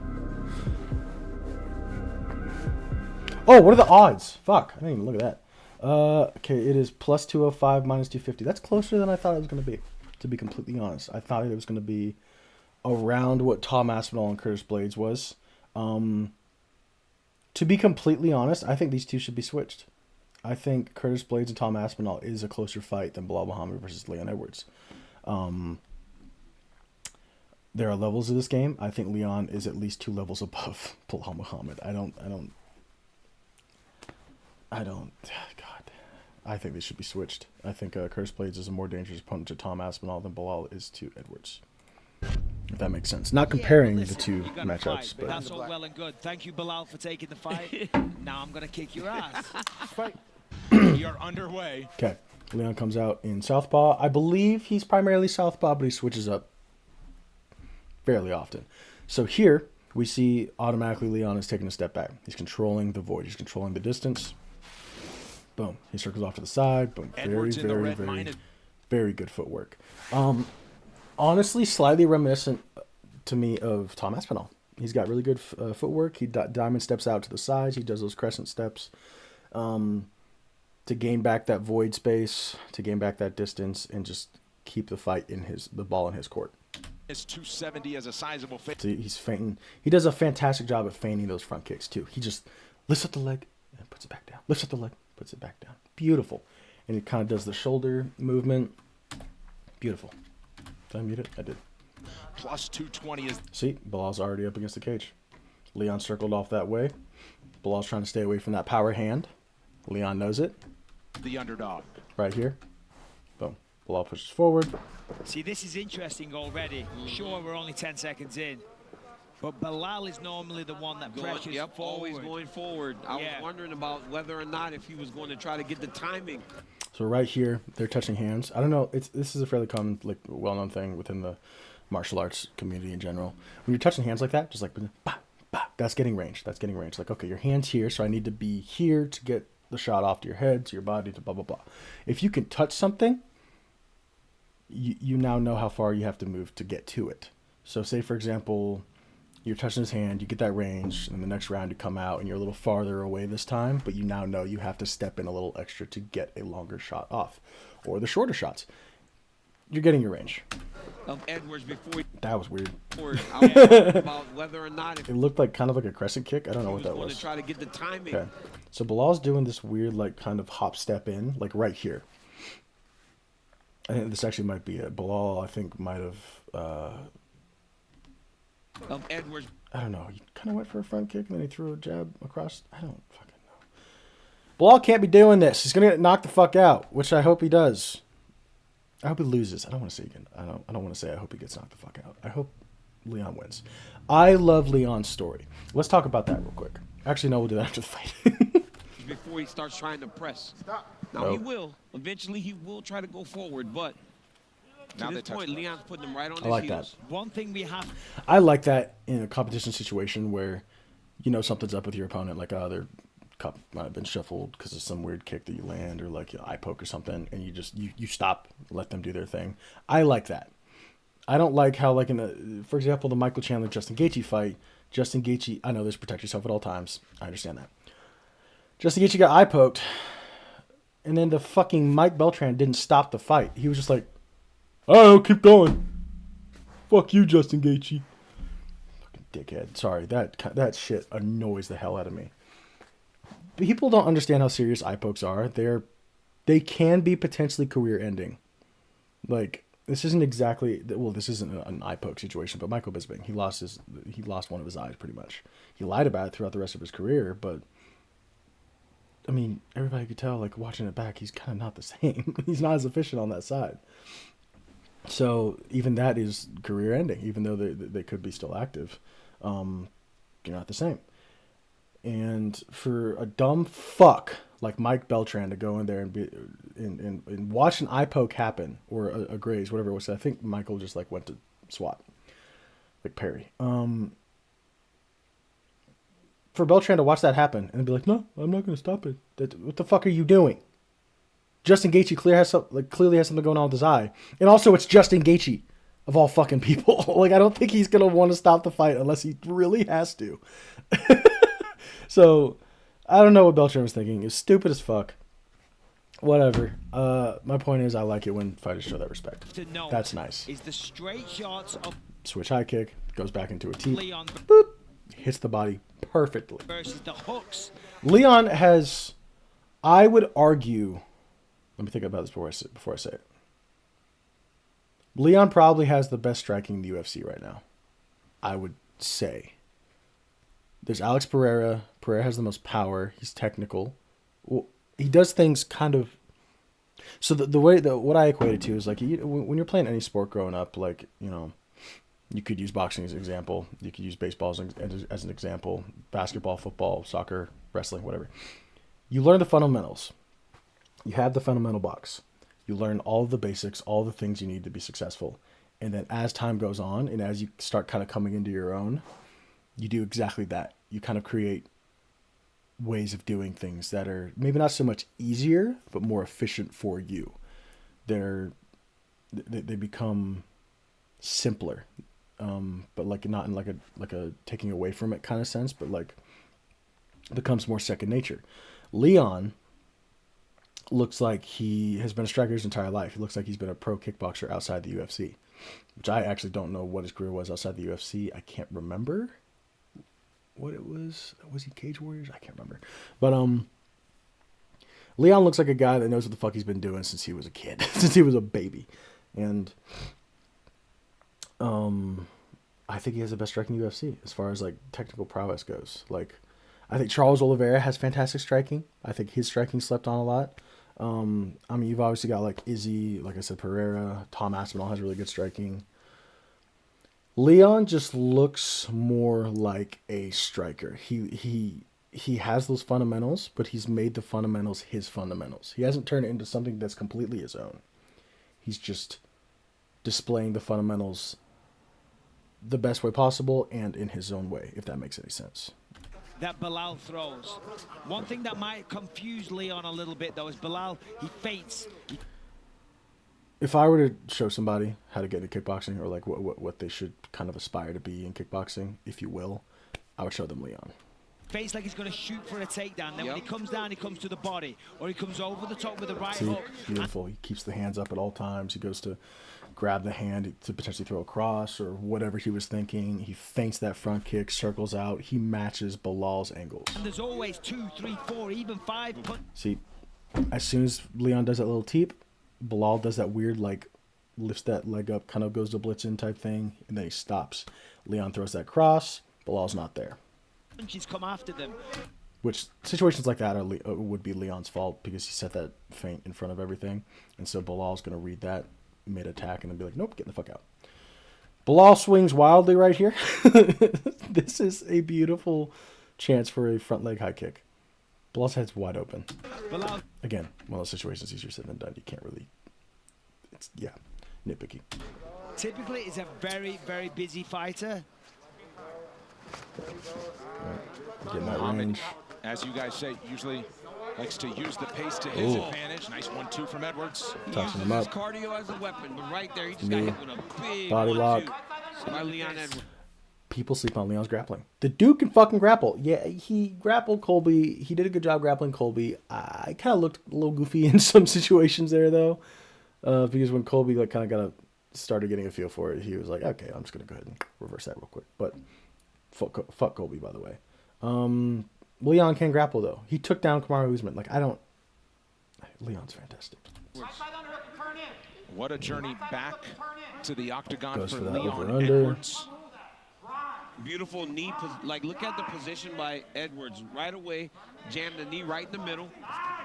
Oh, what are the odds? Fuck, I didn't even look at that. Okay, it is plus 205, minus 250. That's closer than I thought it was going to be, to be completely honest. I thought it was going to be around what Tom Aspinall and Curtis Blades was. To be completely honest, I think these two should be switched. I think Curtis Blades and Tom Aspinall is a closer fight than Belal Muhammad versus Leon Edwards. There are levels of this game. I think Leon is at least 2 levels above Belal Muhammad. I don't. God, I think they should be switched. I think Curtis Blades is a more dangerous opponent to Tom Aspinall than Belal is to Edwards. If that makes sense. Not comparing the two matchups, but That's all well and good. Thank you, Belal, for taking the fight. Now I'm gonna kick your ass. Fight. You're underway. okay. Leon comes out in southpaw. I believe he's primarily southpaw, but he switches up fairly often. So here we see automatically Leon is taking a step back. He's controlling the void. He's controlling the distance. Boom. He circles off to the side. Boom. Edwards in the red, minus. Very good footwork. Honestly, slightly reminiscent to me of Tom Aspinall. He's got really good footwork. He diamond steps out to the sides. He does those crescent steps to gain back that void space, to gain back that distance, and just keep the fight in the ball in his court. Is 270 as a sizable fit. So he's feinting. He does a fantastic job at feigning those front kicks too. He just lifts up the leg and puts it back down. Lifts up the leg, puts it back down. Beautiful. And he kind of does the shoulder movement. Beautiful. Did I mute it? I did. Plus 220 is See, Bilal's already up against the cage. Leon circled off that way. Bilal's trying to stay away from that power hand. Leon knows it. the underdog. Right here. Boom. Bilal pushes forward. See, this is interesting already. Sure, we're only 10 seconds in. But Belal is normally the one that pressures forward. Always going forward. I was wondering about whether or not if he was going to try to get the timing. So right here, they're touching hands. I don't know. This is a fairly common, like, well-known thing within the martial arts community in general. When you're touching hands like that, just like, bah, bah, that's getting range. That's getting range. Like, okay, your hand's here, so I need to be here to get the shot off to your head, to your body, to blah, blah, blah. If you can touch something, you now know how far you have to move to get to it. So say, for example, you're touching his hand, you get that range, and the next round you come out and you're a little farther away this time, but you now know you have to step in a little extra to get a longer shot off. Or the shorter shots. You're getting your range. Of Edwards before That was weird. I was wondering about whether or not if It looked like kind of like a crescent kick. I don't know he what was that going was. to try to get the timing. Okay. So Bilal's doing this weird, like, kind of hop step in, like right here. I think this actually might be it. Bilal, I think, might have, Of Edwards I don't know. He kind of went for a front kick and then he threw a jab across. I don't fucking know. Bilal can't be doing this. He's gonna get knocked the fuck out, which I hope he does. I hope he loses. I don't want to say again. I don't want to say I hope he gets knocked the fuck out. I hope Leon wins. I love Leon's story. Let's talk about that real quick. Actually, no, we'll do that after the fight. before he starts trying to press. Now he will. Eventually he will try to go forward, but Now to they this touch point, base. Leon's putting him right on I his like heels. One thing we have I like that in a competition situation where you know something's up with your opponent, like their cup might have been shuffled because of some weird kick that you land or like eye poke or something, and you just you stop, let them do their thing. I like that. I don't like how, like, for example, the Michael Chandler Justin Gaethje fight. Justin Gaethje, I know there's protect yourself at all times. I understand that. Justin Gaethje got eye poked, and then the fucking Mike Beltran didn't stop the fight. He was just like, "Oh, keep going. Fuck you, Justin Gaethje." Fucking dickhead. Sorry, that shit annoys the hell out of me. People don't understand how serious eye pokes are. They can be potentially career ending. Like, this isn't exactly well. This isn't an eye poke situation, but Michael Bisping, he lost one of his eyes pretty much. He lied about it throughout the rest of his career, but I mean, everybody could tell, like, watching it back, he's kind of not the same. He's not as efficient on that side. So even that is career ending, even though they could be still active. You're not the same. And for a dumb fuck like Mike Beltran to go in there and be and watch an eye poke happen, or a graze, whatever it was. I think Michael just like went to SWAT, like Perry. For Beltran to watch that happen and be like, no, I'm not going to stop it. What the fuck are you doing? Justin Gaethje clearly has something going on with his eye. And also, it's Justin Gaethje, of all fucking people. Like, I don't think he's going to want to stop the fight unless he really has to. So, I don't know what Beltran was thinking. It's stupid as fuck. Whatever. My point is, I like it when fighters show that respect. That's nice. Is the straight shots of Switch high kick, goes back into a teep. Leon Boop. Hits the body perfectly. versus the hooks. Leon has, I would argue, let me think about this before I say it. Leon probably has the best striking in the UFC right now, I would say. There's Alex Pereira. Pereira has the most power. He's technical. Well, he does things kind of. So what I equate it to is like when you're playing any sport growing up, like, you know, you could use boxing as an example. You could use baseball as an example. Basketball, football, soccer, wrestling, whatever. You learn the fundamentals. You have the fundamental box. You learn all of the basics, all the things you need to be successful. And then as time goes on and as you start kind of coming into your own, you do exactly that. You kind of create ways of doing things that are maybe not so much easier, but more efficient for you. They become simpler. But like not in like a taking away from it kind of sense, but like becomes more second nature. Leon looks like he has been a striker his entire life. He looks like he's been a pro kickboxer outside the UFC, which I actually don't know what his career was outside the UFC. I can't remember what it was. Was he Cage Warriors? I can't remember. But Leon looks like a guy that knows what the fuck he's been doing since he was a kid, since he was a baby. And I think he has the best striking in UFC as far as like technical prowess goes. Like, I think Charles Oliveira has fantastic striking. I think his striking slept on a lot. I mean, you've obviously got like Izzy, like I said, Pereira. Tom Aspinall has really good striking. Leon just looks more like a striker. He has those fundamentals, but he's made the fundamentals his fundamentals. He hasn't turned it into something that's completely his own. He's just displaying the fundamentals the best way possible and in his own way, if that makes any sense. That Belal throws. One thing that might confuse Leon a little bit, though, is Belal, he feints. If I were to show somebody how to get into kickboxing, or like what they should kind of aspire to be in kickboxing, if you will, I would show them Leon. Feints like he's going to shoot for a takedown. Then when he comes down, he comes to the body, or he comes over the top with a right hook. Beautiful. He keeps the hands up at all times. He goes to grab the hand to potentially throw a cross or whatever he was thinking. He feints that front kick, circles out. He matches Belal's angles. And there's always 2, 3, 4, even 5. See, as soon as Leon does that little teep, Belal does that weird, like, lifts that leg up, kind of goes to blitzen type thing, and then he stops. Leon throws that cross. Belal's not there. Punches come after them. Which situations like that would be Leon's fault because he set that feint in front of everything. And so Belal's going to read that mid-attack and then be like, nope, get the fuck out. Belal swings wildly right here. This is a beautiful chance for a front leg high kick. Belal's head's wide open. Belal. Again, one of those situations easier said than done. You can't really, it's, yeah, nitpicky. Typically, is a very, very busy fighter. Getting that Muhammad, range. as you guys say, usually likes to use the pace to his advantage. Nice 1-2 from Edwards. Touching him His up. cardio as a weapon, but right there, he just Knee. got hit with a big Body 1-2 lock. by Leon Edwards. People sleep on Leon's grappling. The dude can fucking grapple. Yeah, he grappled Colby. He did a good job grappling Colby. I kind of looked a little goofy in some situations there, though. Because when Colby like kind of started getting a feel for it, he was like, okay, I'm just going to go ahead and reverse that real quick. But fuck Colby, by the way. Leon can grapple, though. He took down Kamaru Usman. Like, Leon's fantastic. What a journey back to the octagon Goes for for that Leon over-under. Edwards. Beautiful knee. Like, look at the position by Edwards. Right away, jam the knee right in the middle.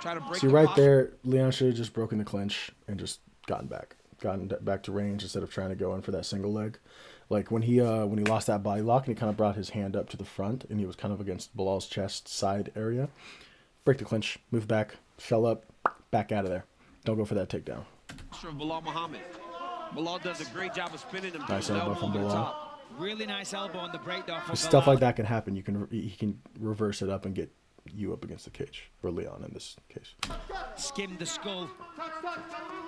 Try to break See, the right posture. there, Leon should have just broken the clinch and just gotten back to range instead of trying to go in for that single leg. Like when he lost that body lock and he kind of brought his hand up to the front and he was kind of against Bilal's chest side area. Break the clinch, move back, shell up, back out of there. Don't go for that takedown. From Bilal Muhammad. Bilal does a great job of spinning him to Nice his elbow elbow from over the Bilal. top. Really nice elbow on the breakdown for Stuff Bilal. like that can happen. He can reverse it up and get you up against the cage, or Leon in this case. Skimmed the skull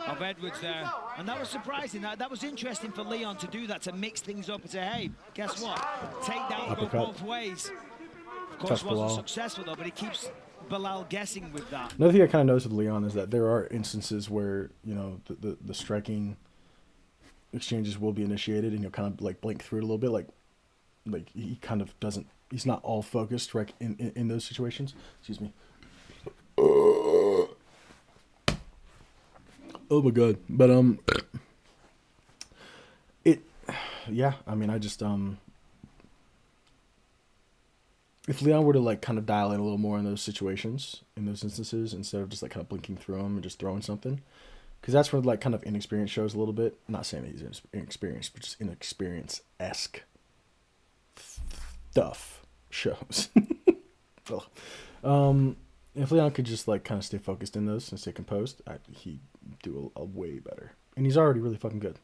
of Edwards there. And that was surprising. That was interesting for Leon to do that, to mix things up and say, hey, guess what? Takedown go Uppercut. both ways. Of course, Touch wasn't Bilal. successful though, but he keeps Bilal guessing with that. Another thing I kind of noticed with Leon is that there are instances where, you know, the striking exchanges will be initiated and he'll kind of like blink through it a little bit. Like he kind of doesn't, he's not all focused right in those situations. Excuse me. Oh my God. But, yeah, I mean, I just, if Leon were to like kind of dial in a little more in those situations, in those instances, instead of just like kind of blinking through them and just throwing something, because that's where like kind of inexperience shows a little bit. I'm not saying that he's inexperienced, but just inexperience-esque stuff shows. If Leon could just like kind of stay focused in those and stay composed, he'd do a way better. And he's already really fucking good.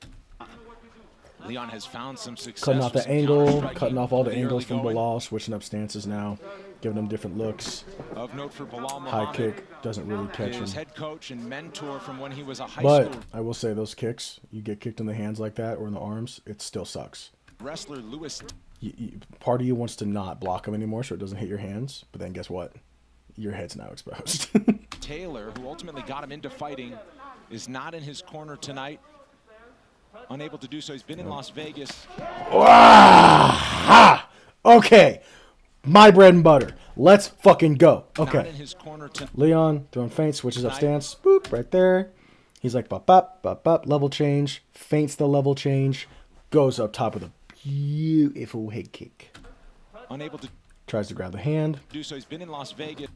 Leon has found some success. Cutting off with the some angle, counter-striking cutting off all the in early angles from going. Bilal, switching up stances now, giving him different looks. Of note for Bilal High Muhammad, kick doesn't really catch him. his head coach and mentor from when he was a high But school I will say those kicks, you get kicked in the hands like that or in the arms, it still sucks. wrestler, Lewis Part of you wants to not block him anymore so it doesn't hit your hands, but then guess what? Your head's now exposed. Taylor, who ultimately got him into fighting, is not in his corner tonight. Unable to do so. He's been in Las Vegas. Okay, my bread and butter. Let's fucking go. Not in Okay, his corner tonight. Leon throwing feints, switches up stance, boop, right there. He's like, bop, bop, bop, bop, level change, feints the level change, goes up top with a beautiful head kick. Unable to Tries to grab the hand. do so. He's been in Las Vegas.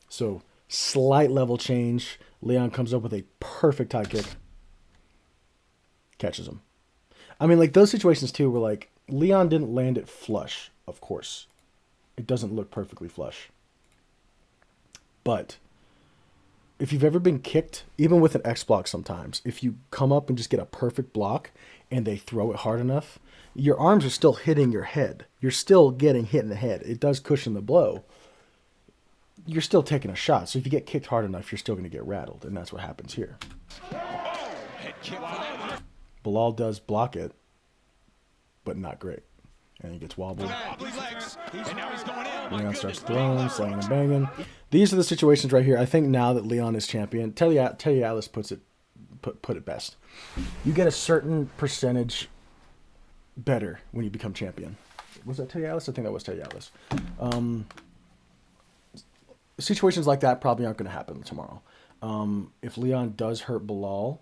So, slight level change. Leon comes up with a perfect high kick. Catches him. I mean, like, those situations, too, where, like, Leon didn't land it flush, of course. It doesn't look perfectly flush. But if you've ever been kicked, even with an X block sometimes, if you come up and just get a perfect block and they throw it hard enough, your arms are still hitting your head. You're still getting hit in the head. It does cushion the blow. You're still taking a shot. So if you get kicked hard enough, you're still going to get rattled. And that's what happens here. Head kick from Edwards. Bilal does block it, but not great. And he gets wobbled. Wobbly legs. And now he's going in. Leon starts throwing, slanging and banging. These are the situations right here. I think now that Leon is champion, Telly Atlas put it best. You get a certain percentage better when you become champion. Was that Telly Atlas? I think that was Telly Atlas. Situations like that probably aren't going to happen tomorrow. If Leon does hurt Bilal,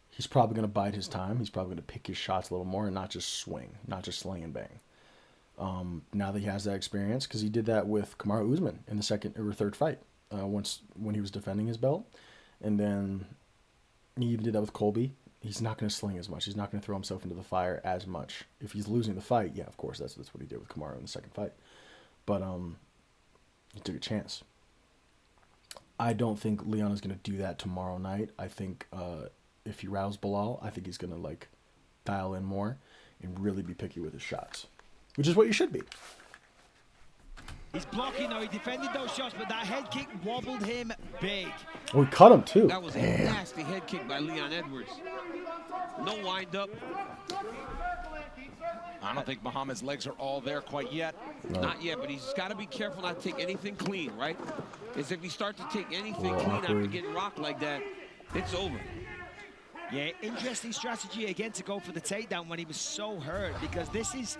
he's probably going to bide his time. He's probably going to pick his shots a little more and not just swing, not just sling and bang. Now that he has that experience, because he did that with Kamaru Usman in the second or third fight, once when he was defending his belt, and then he even did that with Colby. He's not going to sling as much. He's not going to throw himself into the fire as much. If he's losing the fight, yeah, of course, that's what he did with Kamaru in the second fight. But he took a chance. I don't think Leon is going to do that tomorrow night. I think if he roused Bilal, I think he's going to like dial in more and really be picky with his shots, which is what you should be. He's blocking now. He defended those shots, but that head kick wobbled him big. Oh, he cut him too. That was a nasty head kick by Leon Edwards. No wind up. I don't think Muhammad's legs are all there quite yet. No. Not yet, but he's got to be careful not to take anything clean, right? Because if he starts to take anything Little clean after awkward. getting rocked like that, it's over. Yeah, interesting strategy again to go for the takedown when he was so hurt, because this is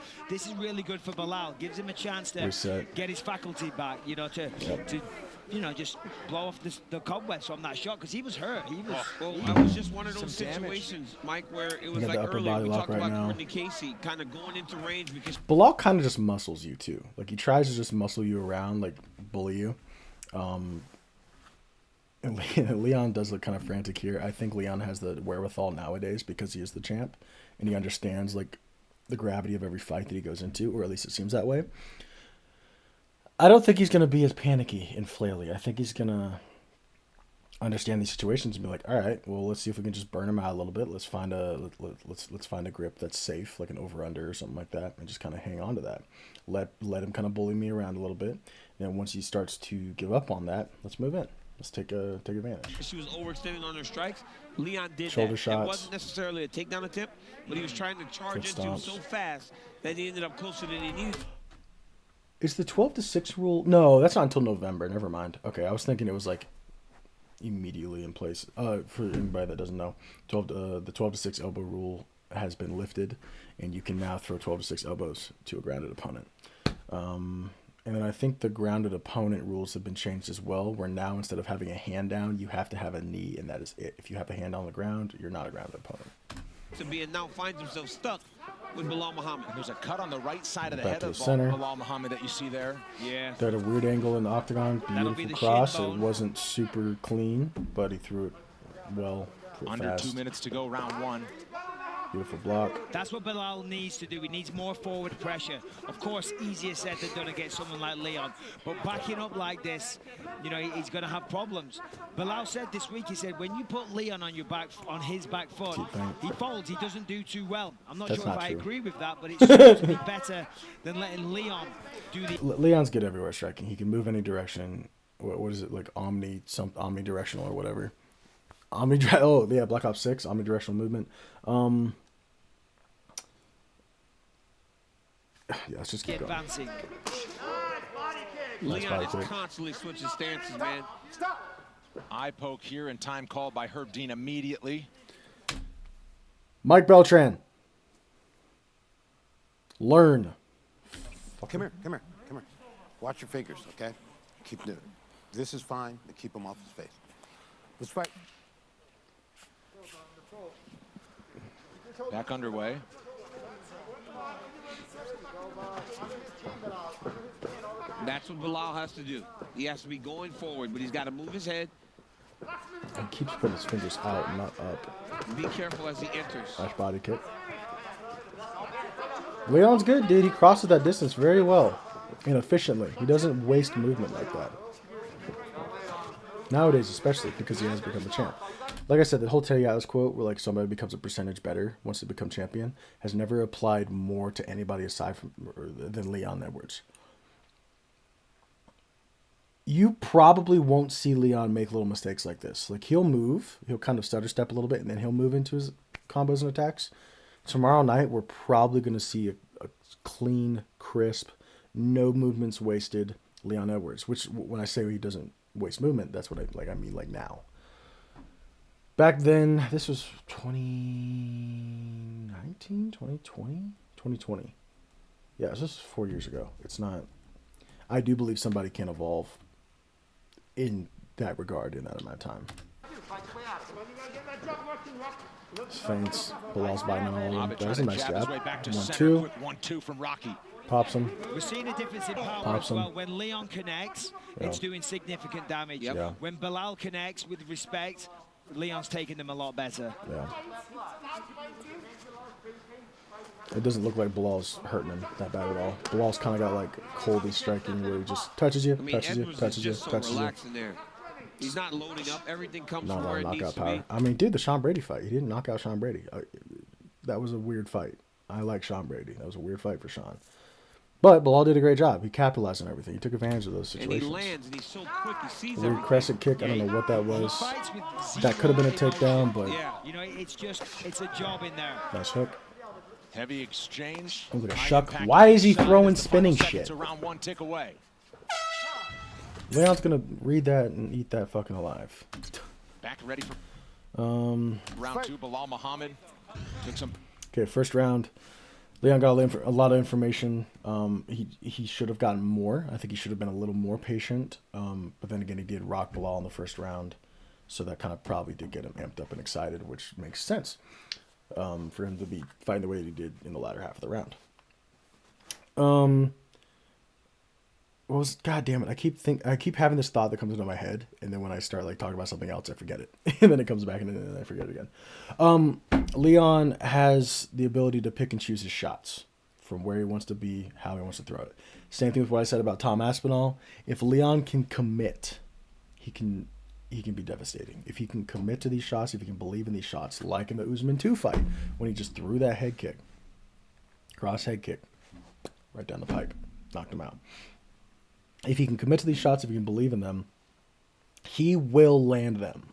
really good for Belal. Gives him a chance to Reset. get his faculty back, you know, to you know, just blow off the cobwebs from that shot, because he was hurt. He was. Well, it was just one of those Some damage. situations, Mike, where it was got like the upper earlier body we lock talked right about now. Courtney Casey kind of going into range because Belal kind of just muscles you too. Like he tries to just muscle you around, like bully you. And Leon does look kind of frantic here. I think Leon has the wherewithal nowadays because he is the champ, and he understands like the gravity of every fight that he goes into, or at least it seems that way. I don't think he's gonna be as panicky and flaily. I think he's gonna understand these situations and be like, all right, well, let's see if we can just burn him out a little bit. Let's find a grip that's safe, like an over under or something like that, and just kind of hang on to that. Let him kind of bully me around a little bit, and once he starts to give up on that, let's move in. Let's take advantage. she was overextending on her strikes. Leon did Shoulder that. shots. It wasn't necessarily a takedown attempt, but he was trying to charge Foot into stomps. so fast that he ended up closer than he needed. Is the 12-6 rule? No, that's not until November. Never mind. Okay, I was thinking it was like immediately in place. For anybody that doesn't know, the 12-6 elbow rule has been lifted, and you can now throw 12-6 elbows to a grounded opponent. And then I think the grounded opponent rules have been changed as well, where now instead of having a hand down, you have to have a knee, and that is it. If you have a hand on the ground, you're not a grounded opponent. To be and now finds himself stuck with Bilal Muhammad. There's a cut on the right side of the Back head to of the center. Bilal Muhammad that you see there. Yeah. They had a weird angle in the octagon, That'll be beautiful the cross. shin It bone. wasn't super clean, but he threw it well, threw it Under fast. 2 minutes to go, round one. Beautiful block. That's what Belal needs to do. He needs more forward pressure. Of course, easier said than done against someone like Leon. But backing up like this, you know, he's going to have problems. Belal said this week, he said, when you put Leon on his back foot, he folds. He doesn't do too well. I'm not That's sure if not I true. agree with that, but it's certainly better than letting Leon do the... Leon's good everywhere striking. He can move any direction. What is it, like omnidirectional or whatever? Oh yeah, Black Ops 6, omnidirectional movement. Yeah, let's just keep going. advancing. Nice Leon body is kick. constantly switching stances, man. Eye poke here, and time called by Herb Dean immediately. Mike Beltran. Learn. Come here. Watch your fingers, okay? Keep doing it. This is fine. But keep him off his face. Let's fight. Back underway. That's what Bilal has to do. He has to be going forward, but he's got to move his head. He keeps putting his fingers out, not up. Be careful as he enters. Nice body kick. Leon's good, dude. He crosses that distance very well and efficiently. He doesn't waste movement like that. Nowadays, especially because he has become a champ. Like I said, the whole Teddy Atlas quote, where like somebody becomes a percentage better once they become champion, has never applied more to anybody aside from than Leon Edwards. You probably won't see Leon make little mistakes like this. Like he'll move, he'll kind of stutter step a little bit, and then he'll move into his combos and attacks. Tomorrow night, we're probably going to see a clean, crisp, no movements wasted Leon Edwards. Which, when I say he doesn't waste movement, that's what I mean like now. Back then, this was 2019, 2020, 2020. Yeah, this was 4 years ago. It's not. I do believe somebody can evolve in that regard in that amount of time. Feints, Bilal's biting on all of them. Abbott That trying was a to nice jab his jab. way back to 1-2. center. Quick 1-2 from Rocky. Pops him. We're seeing a difference in power Pops as him. well. When Leon connects, it's doing significant damage. Yep. Yeah. When Belal connects with respect, Leon's taking them a lot better. Yeah. It doesn't look like Bilal's hurting him that bad at all. Bilal's kind of got like coldly striking where he just touches you, I mean, touches you, Edwards is touches you, just so touches you. relaxed in there. He's not loading up. Everything comes Not a from lot where of it needs knockout to power. be. I mean, dude, the Sean Brady fight. He didn't knock out Sean Brady. That was a weird fight. I like Sean Brady. That was a weird fight for Sean. But Bilal did a great job. He capitalized on everything. He took advantage of those And situations. he lands, and he's so quick. He sees Weird everything. crescent kick. I don't know what that He was. fights with That could have been a zero takedown, emotion. but Yeah. You know, it's a job in there. nice hook. Heavy exchange. Look at a High shuck. impact Why is he inside throwing as the final spinning seconds shit? Around 1 tick away. Leon's gonna read that and eat that fucking alive. Back ready for Round 2, Bilal Muhammad took some. Okay, first round. Leon got a lot of information. He should have gotten more. I think he should have been a little more patient. But then again, he did rock Bilal in the first round. So that kind of probably did get him amped up and excited, which makes sense for him to be fighting the way that he did in the latter half of the round. God damn it? I keep having this thought that comes into my head, and then when I start like talking about something else, I forget it, and then it comes back, and then I forget it again. Leon has the ability to pick and choose his shots from where he wants to be, how he wants to throw it. Same thing with what I said about Tom Aspinall. If Leon can commit, he can be devastating. If he can commit to these shots, if he can believe in these shots, like in the Usman 2 fight, when he just threw that head kick, cross head kick, right down the pipe, knocked him out. If he can commit to these shots, if he can believe in them, he will land them.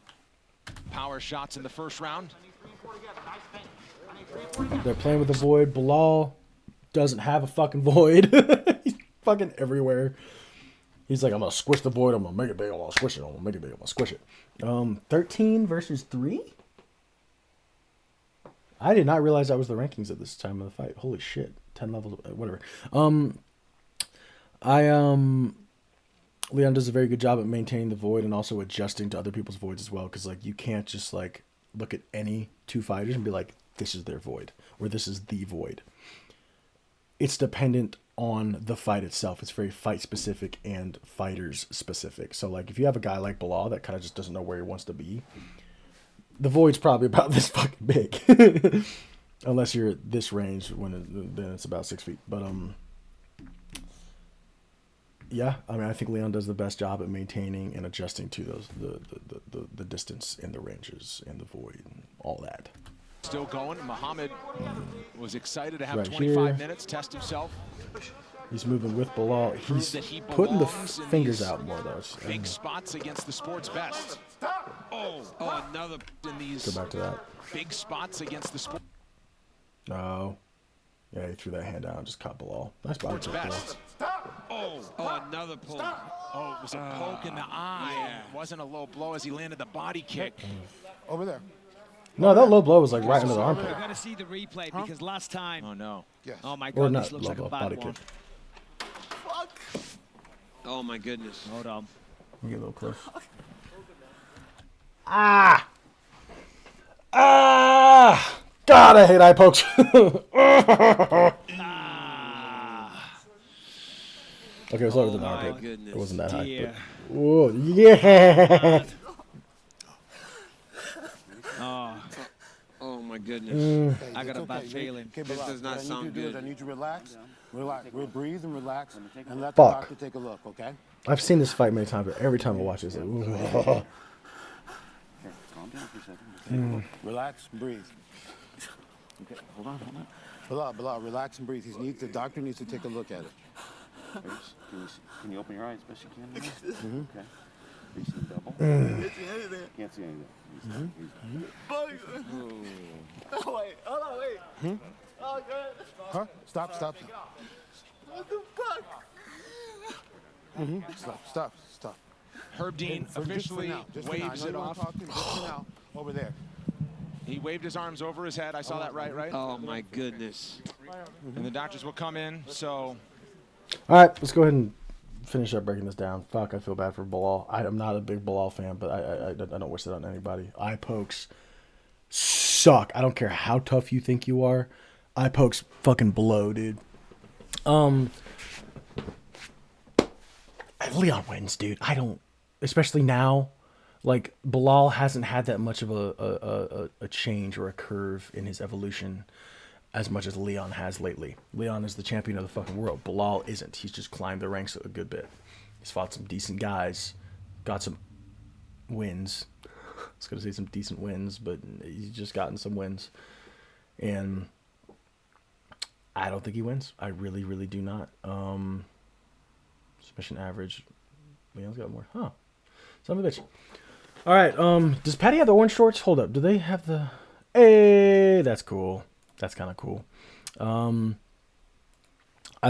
Power shots in the first round. They're playing with the void. Bilal doesn't have a fucking void. He's fucking everywhere. He's like, I'm going to squish the void. I'm going to make it big. I'm going to squish it. I'm going to make it big. I'm going to squish it. 13 versus 3? I did not realize that was the rankings at this time of the fight. Holy shit. 10 levels, whatever. Leon does a very good job at maintaining the void and also adjusting to other people's voids as well. Because like you can't just like look at any two fighters and be like, this is their void or this is the void. It's dependent on the fight itself. It's very fight specific and fighters specific. So like if you have a guy like Bilal that kind of just doesn't know where he wants to be, the void's probably about this fucking big. Unless you're at this range, then it's about 6 feet. But yeah, I mean, I think Leon does the best job at maintaining and adjusting to those the distance and the ranges and the void and all that. Still going. Muhammad was excited to have Right 25 here. minutes, test himself. He's moving with Bilal. He's That he putting the belongs in fingers these out more though. Big spots against the sport's best. Oh, another. In these Go back to that. big spots against the sport's No. Yeah, he threw that hand out and just caught Bilal. Nice body kick, Bilal. best. Another pull. Oh, it was a poke in the eye. yeah. It wasn't a low blow as he landed the body kick. Over there. No, that low blow was like right into the armpit. We've got to see the replay because last time. Oh, no. Yes. Oh my Or god, not this looks low like a blow, bad body one. kick. Oh my goodness. Hold on. Let me get a little close. Ah! Ah! God, I hate eye pokes. Okay, it was lower than the my armpit. goodness. It wasn't that high. Dear. But, whoa, yeah! Oh my goodness. Hey, I got it's a bad okay. feeling. Okay, This Bilal, does not what I need sound you to do is good. I need you to relax. Relax. We'll breathe and relax and let the Fuck. doctor take a look, okay? I've seen this fight many times, but every time I watch it, it's like, ooh. Calm down for a second. Okay. Relax and breathe. Okay, hold on. Bilal, relax and breathe. The doctor needs to take a look at it. Can you open your eyes as best you can? Okay. Are you seeing double? Can't see anything. Can't see anything. Huh? Stop. Stop. Herb Dean Just for officially now. Just for now. I waves know it you wanna off. talk to him. Just for now. Over there. He waved his arms over his head. I saw that right? Oh my goodness. And the doctors will come in, so All right, let's go ahead and finish up breaking this down. Fuck, I feel bad for Bilal. I'm not a big Bilal fan, but I don't wish that on anybody. Eye pokes suck. I don't care how tough you think you are. Eye pokes fucking blow, dude. Leon wins, dude. I don't, especially now. Like Bilal hasn't had that much of a change or a curve in his evolution as much as Leon has lately. Leon is the champion of the fucking world. Bilal isn't. He's just climbed the ranks a good bit. He's fought some decent guys, got some wins. I was gonna say some decent wins, but he's just gotten some wins. And I don't think he wins. I really, really do not. Submission average. Leon's got more. Huh. Son of a bitch. All right. Does Patty have the orange shorts? Hold up. Do they have the? Hey, that's cool. That's kind of cool. I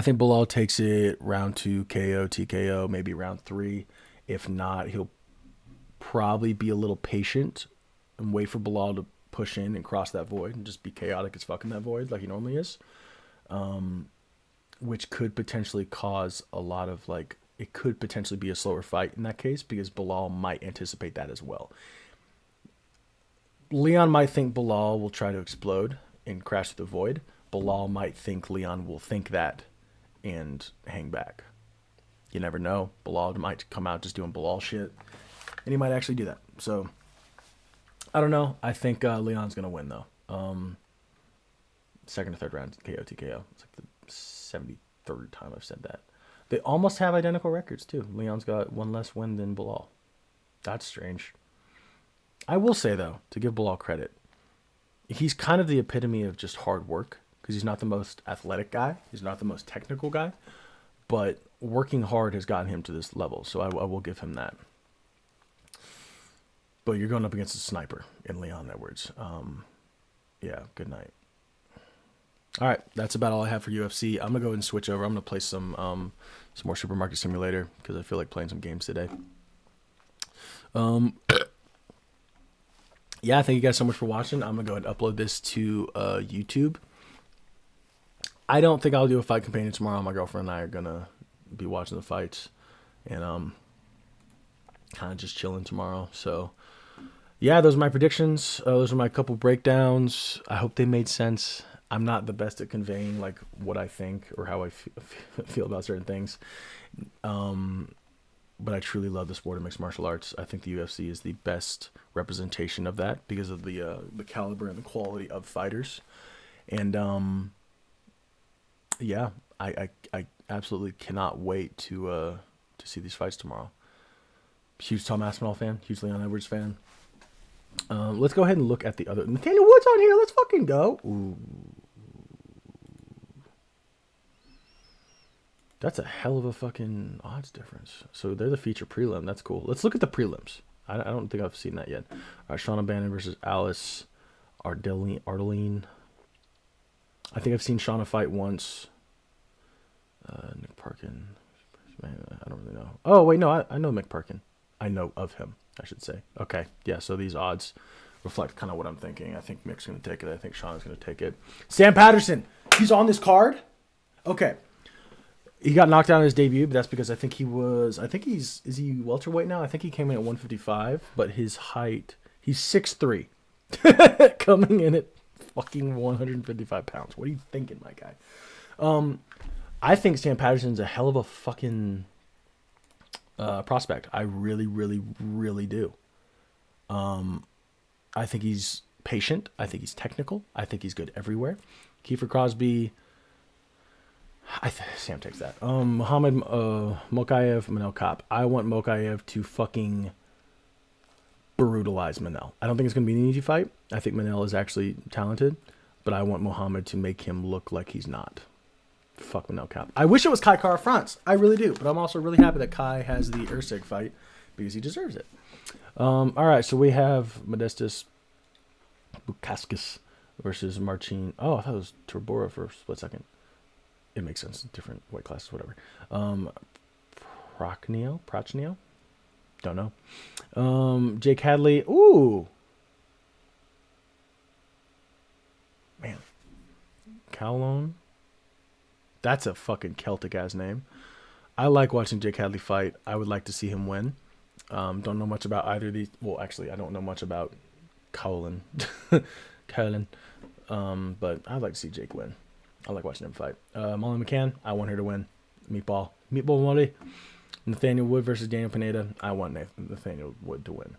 think Bilal takes it round 2 KO, TKO, maybe round 3. If not, he'll probably be a little patient and wait for Bilal to push in and cross that void and just be chaotic as fuck in that void like he normally is, which could potentially cause a lot of like, it could potentially be a slower fight in that case because Bilal might anticipate that as well. Leon might think Bilal will try to explode and crash through the void. Bilal might think Leon will think that and hang back. You never know. Bilal might come out just doing Bilal shit, and he might actually do that. So, I don't know. I think Leon's going to win, though. Second or third round, KO, TKO. It's like the 73rd time I've said that. They almost have identical records, too. Leon's got one less win than Bilal. That's strange. I will say, though, to give Bilal credit, he's kind of the epitome of just hard work because he's not the most athletic guy. He's not the most technical guy. But working hard has gotten him to this level, so I will give him that. But you're going up against a sniper in Leon Edwards. Yeah, good night. All right, that's about all I have for UFC. I'm going to go ahead and switch over. I'm going to play some more Supermarket Simulator because I feel like playing some games today. Yeah, thank you guys so much for watching. I'm going to go ahead and upload this to YouTube. I don't think I'll do a fight companion tomorrow. My girlfriend and I are going to be watching the fights and kind of just chilling tomorrow. So, yeah, those are my predictions. Those are my couple breakdowns. I hope they made sense. I'm not the best at conveying like what I think or how I feel about certain things. But I truly love the sport of mixed martial arts. I think the UFC is the best representation of that because of the caliber and the quality of fighters. And yeah, I absolutely cannot wait to see these fights tomorrow. Huge Tom Aspinall fan, huge Leon Edwards fan. Let's go ahead and look at the other. Nathaniel Wood's on here. Let's fucking go. Ooh. That's a hell of a fucking odds difference. So they're the feature prelim. That's cool. Let's look at the prelims. I don't think I've seen that yet. All right, Shauna Bannon versus Alice Ardeline. I think I've seen Shauna fight once. Nick Parkin. Man, I don't really know. Oh, wait, no, I know Mick Parkin. I know of him, I should say. Okay, yeah, so these odds reflect kind of what I'm thinking. I think Mick's going to take it. I think Shauna's going to take it. Sam Patterson, he's on this card? Okay. He got knocked out in his debut, but that's because I think is he welterweight now? I think he came in at 155, but his height, he's 6'3", coming in at fucking 155 pounds. What are you thinking, my guy? I think Sam Patterson's a hell of a fucking prospect. I really, really, really do. I think he's patient. I think he's technical. I think he's good everywhere. Kiefer Crosby... Sam takes that. Muhammad Mokaev, Manel Kape. I want Mokaev to fucking brutalize Manel. I don't think it's going to be an easy fight. I think Manel is actually talented, but I want Muhammad to make him look like he's not. Fuck Manel Kape. I wish it was Kai Kara France. I really do, but I'm also really happy that Kai has the Usyk fight because he deserves it. All right, so we have Modestas Bukauskas versus Marcin. Oh, I thought it was Turbora for a split second. It makes sense. Different weight classes, whatever. Prochnio? Don't know. Jake Hadley. Ooh. Man. Cowlone. That's a fucking Celtic-ass name. I like watching Jake Hadley fight. I would like to see him win. Don't know much about either of these. Well, actually, I don't know much about Cowlin. But I'd like to see Jake win. I like watching him fight. Molly McCann, I want her to win. Meatball Molly. Nathaniel Wood versus Daniel Pineda. I want Nathaniel Wood to win.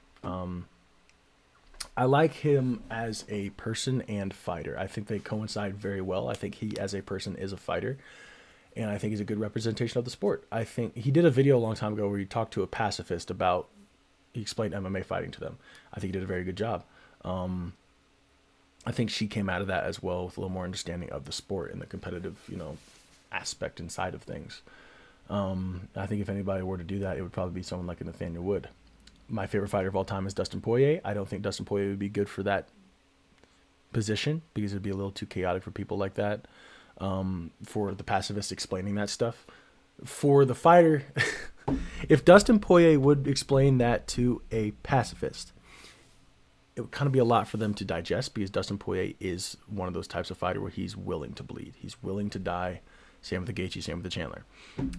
I like him as a person and fighter. I think they coincide very well. I think he, as a person, is a fighter. And I think he's a good representation of the sport. I think he did a video a long time ago where he talked to a pacifist about, he explained MMA fighting to them. I think he did a very good job. I think she came out of that as well with a little more understanding of the sport and the competitive, aspect inside of things. I think if anybody were to do that, it would probably be someone like a Nathaniel Wood. My favorite fighter of all time is Dustin Poirier. I don't think Dustin Poirier would be good for that position because it would be a little too chaotic for people like that. For the pacifist explaining that stuff. For the fighter, if Dustin Poirier would explain that to a pacifist, it would kind of be a lot for them to digest because Dustin Poirier is one of those types of fighter where he's willing to bleed. He's willing to die. Same with the Gaethje, same with the Chandler.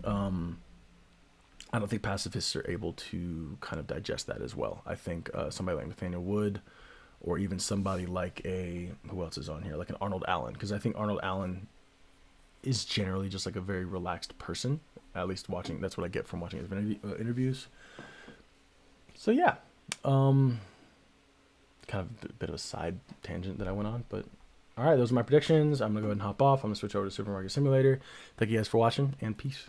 I don't think pacifists are able to kind of digest that as well. I think somebody like Nathaniel Wood, or even somebody like who else is on here, like an Arnold Allen, because I think Arnold Allen is generally just like a very relaxed person. At least watching, that's what I get from watching his interviews. So yeah, kind of a bit of a side tangent that I went on, but all right, those are my predictions. I'm gonna go ahead and hop off. I'm gonna switch over to Supermarket Simulator. Thank you guys for watching, and peace.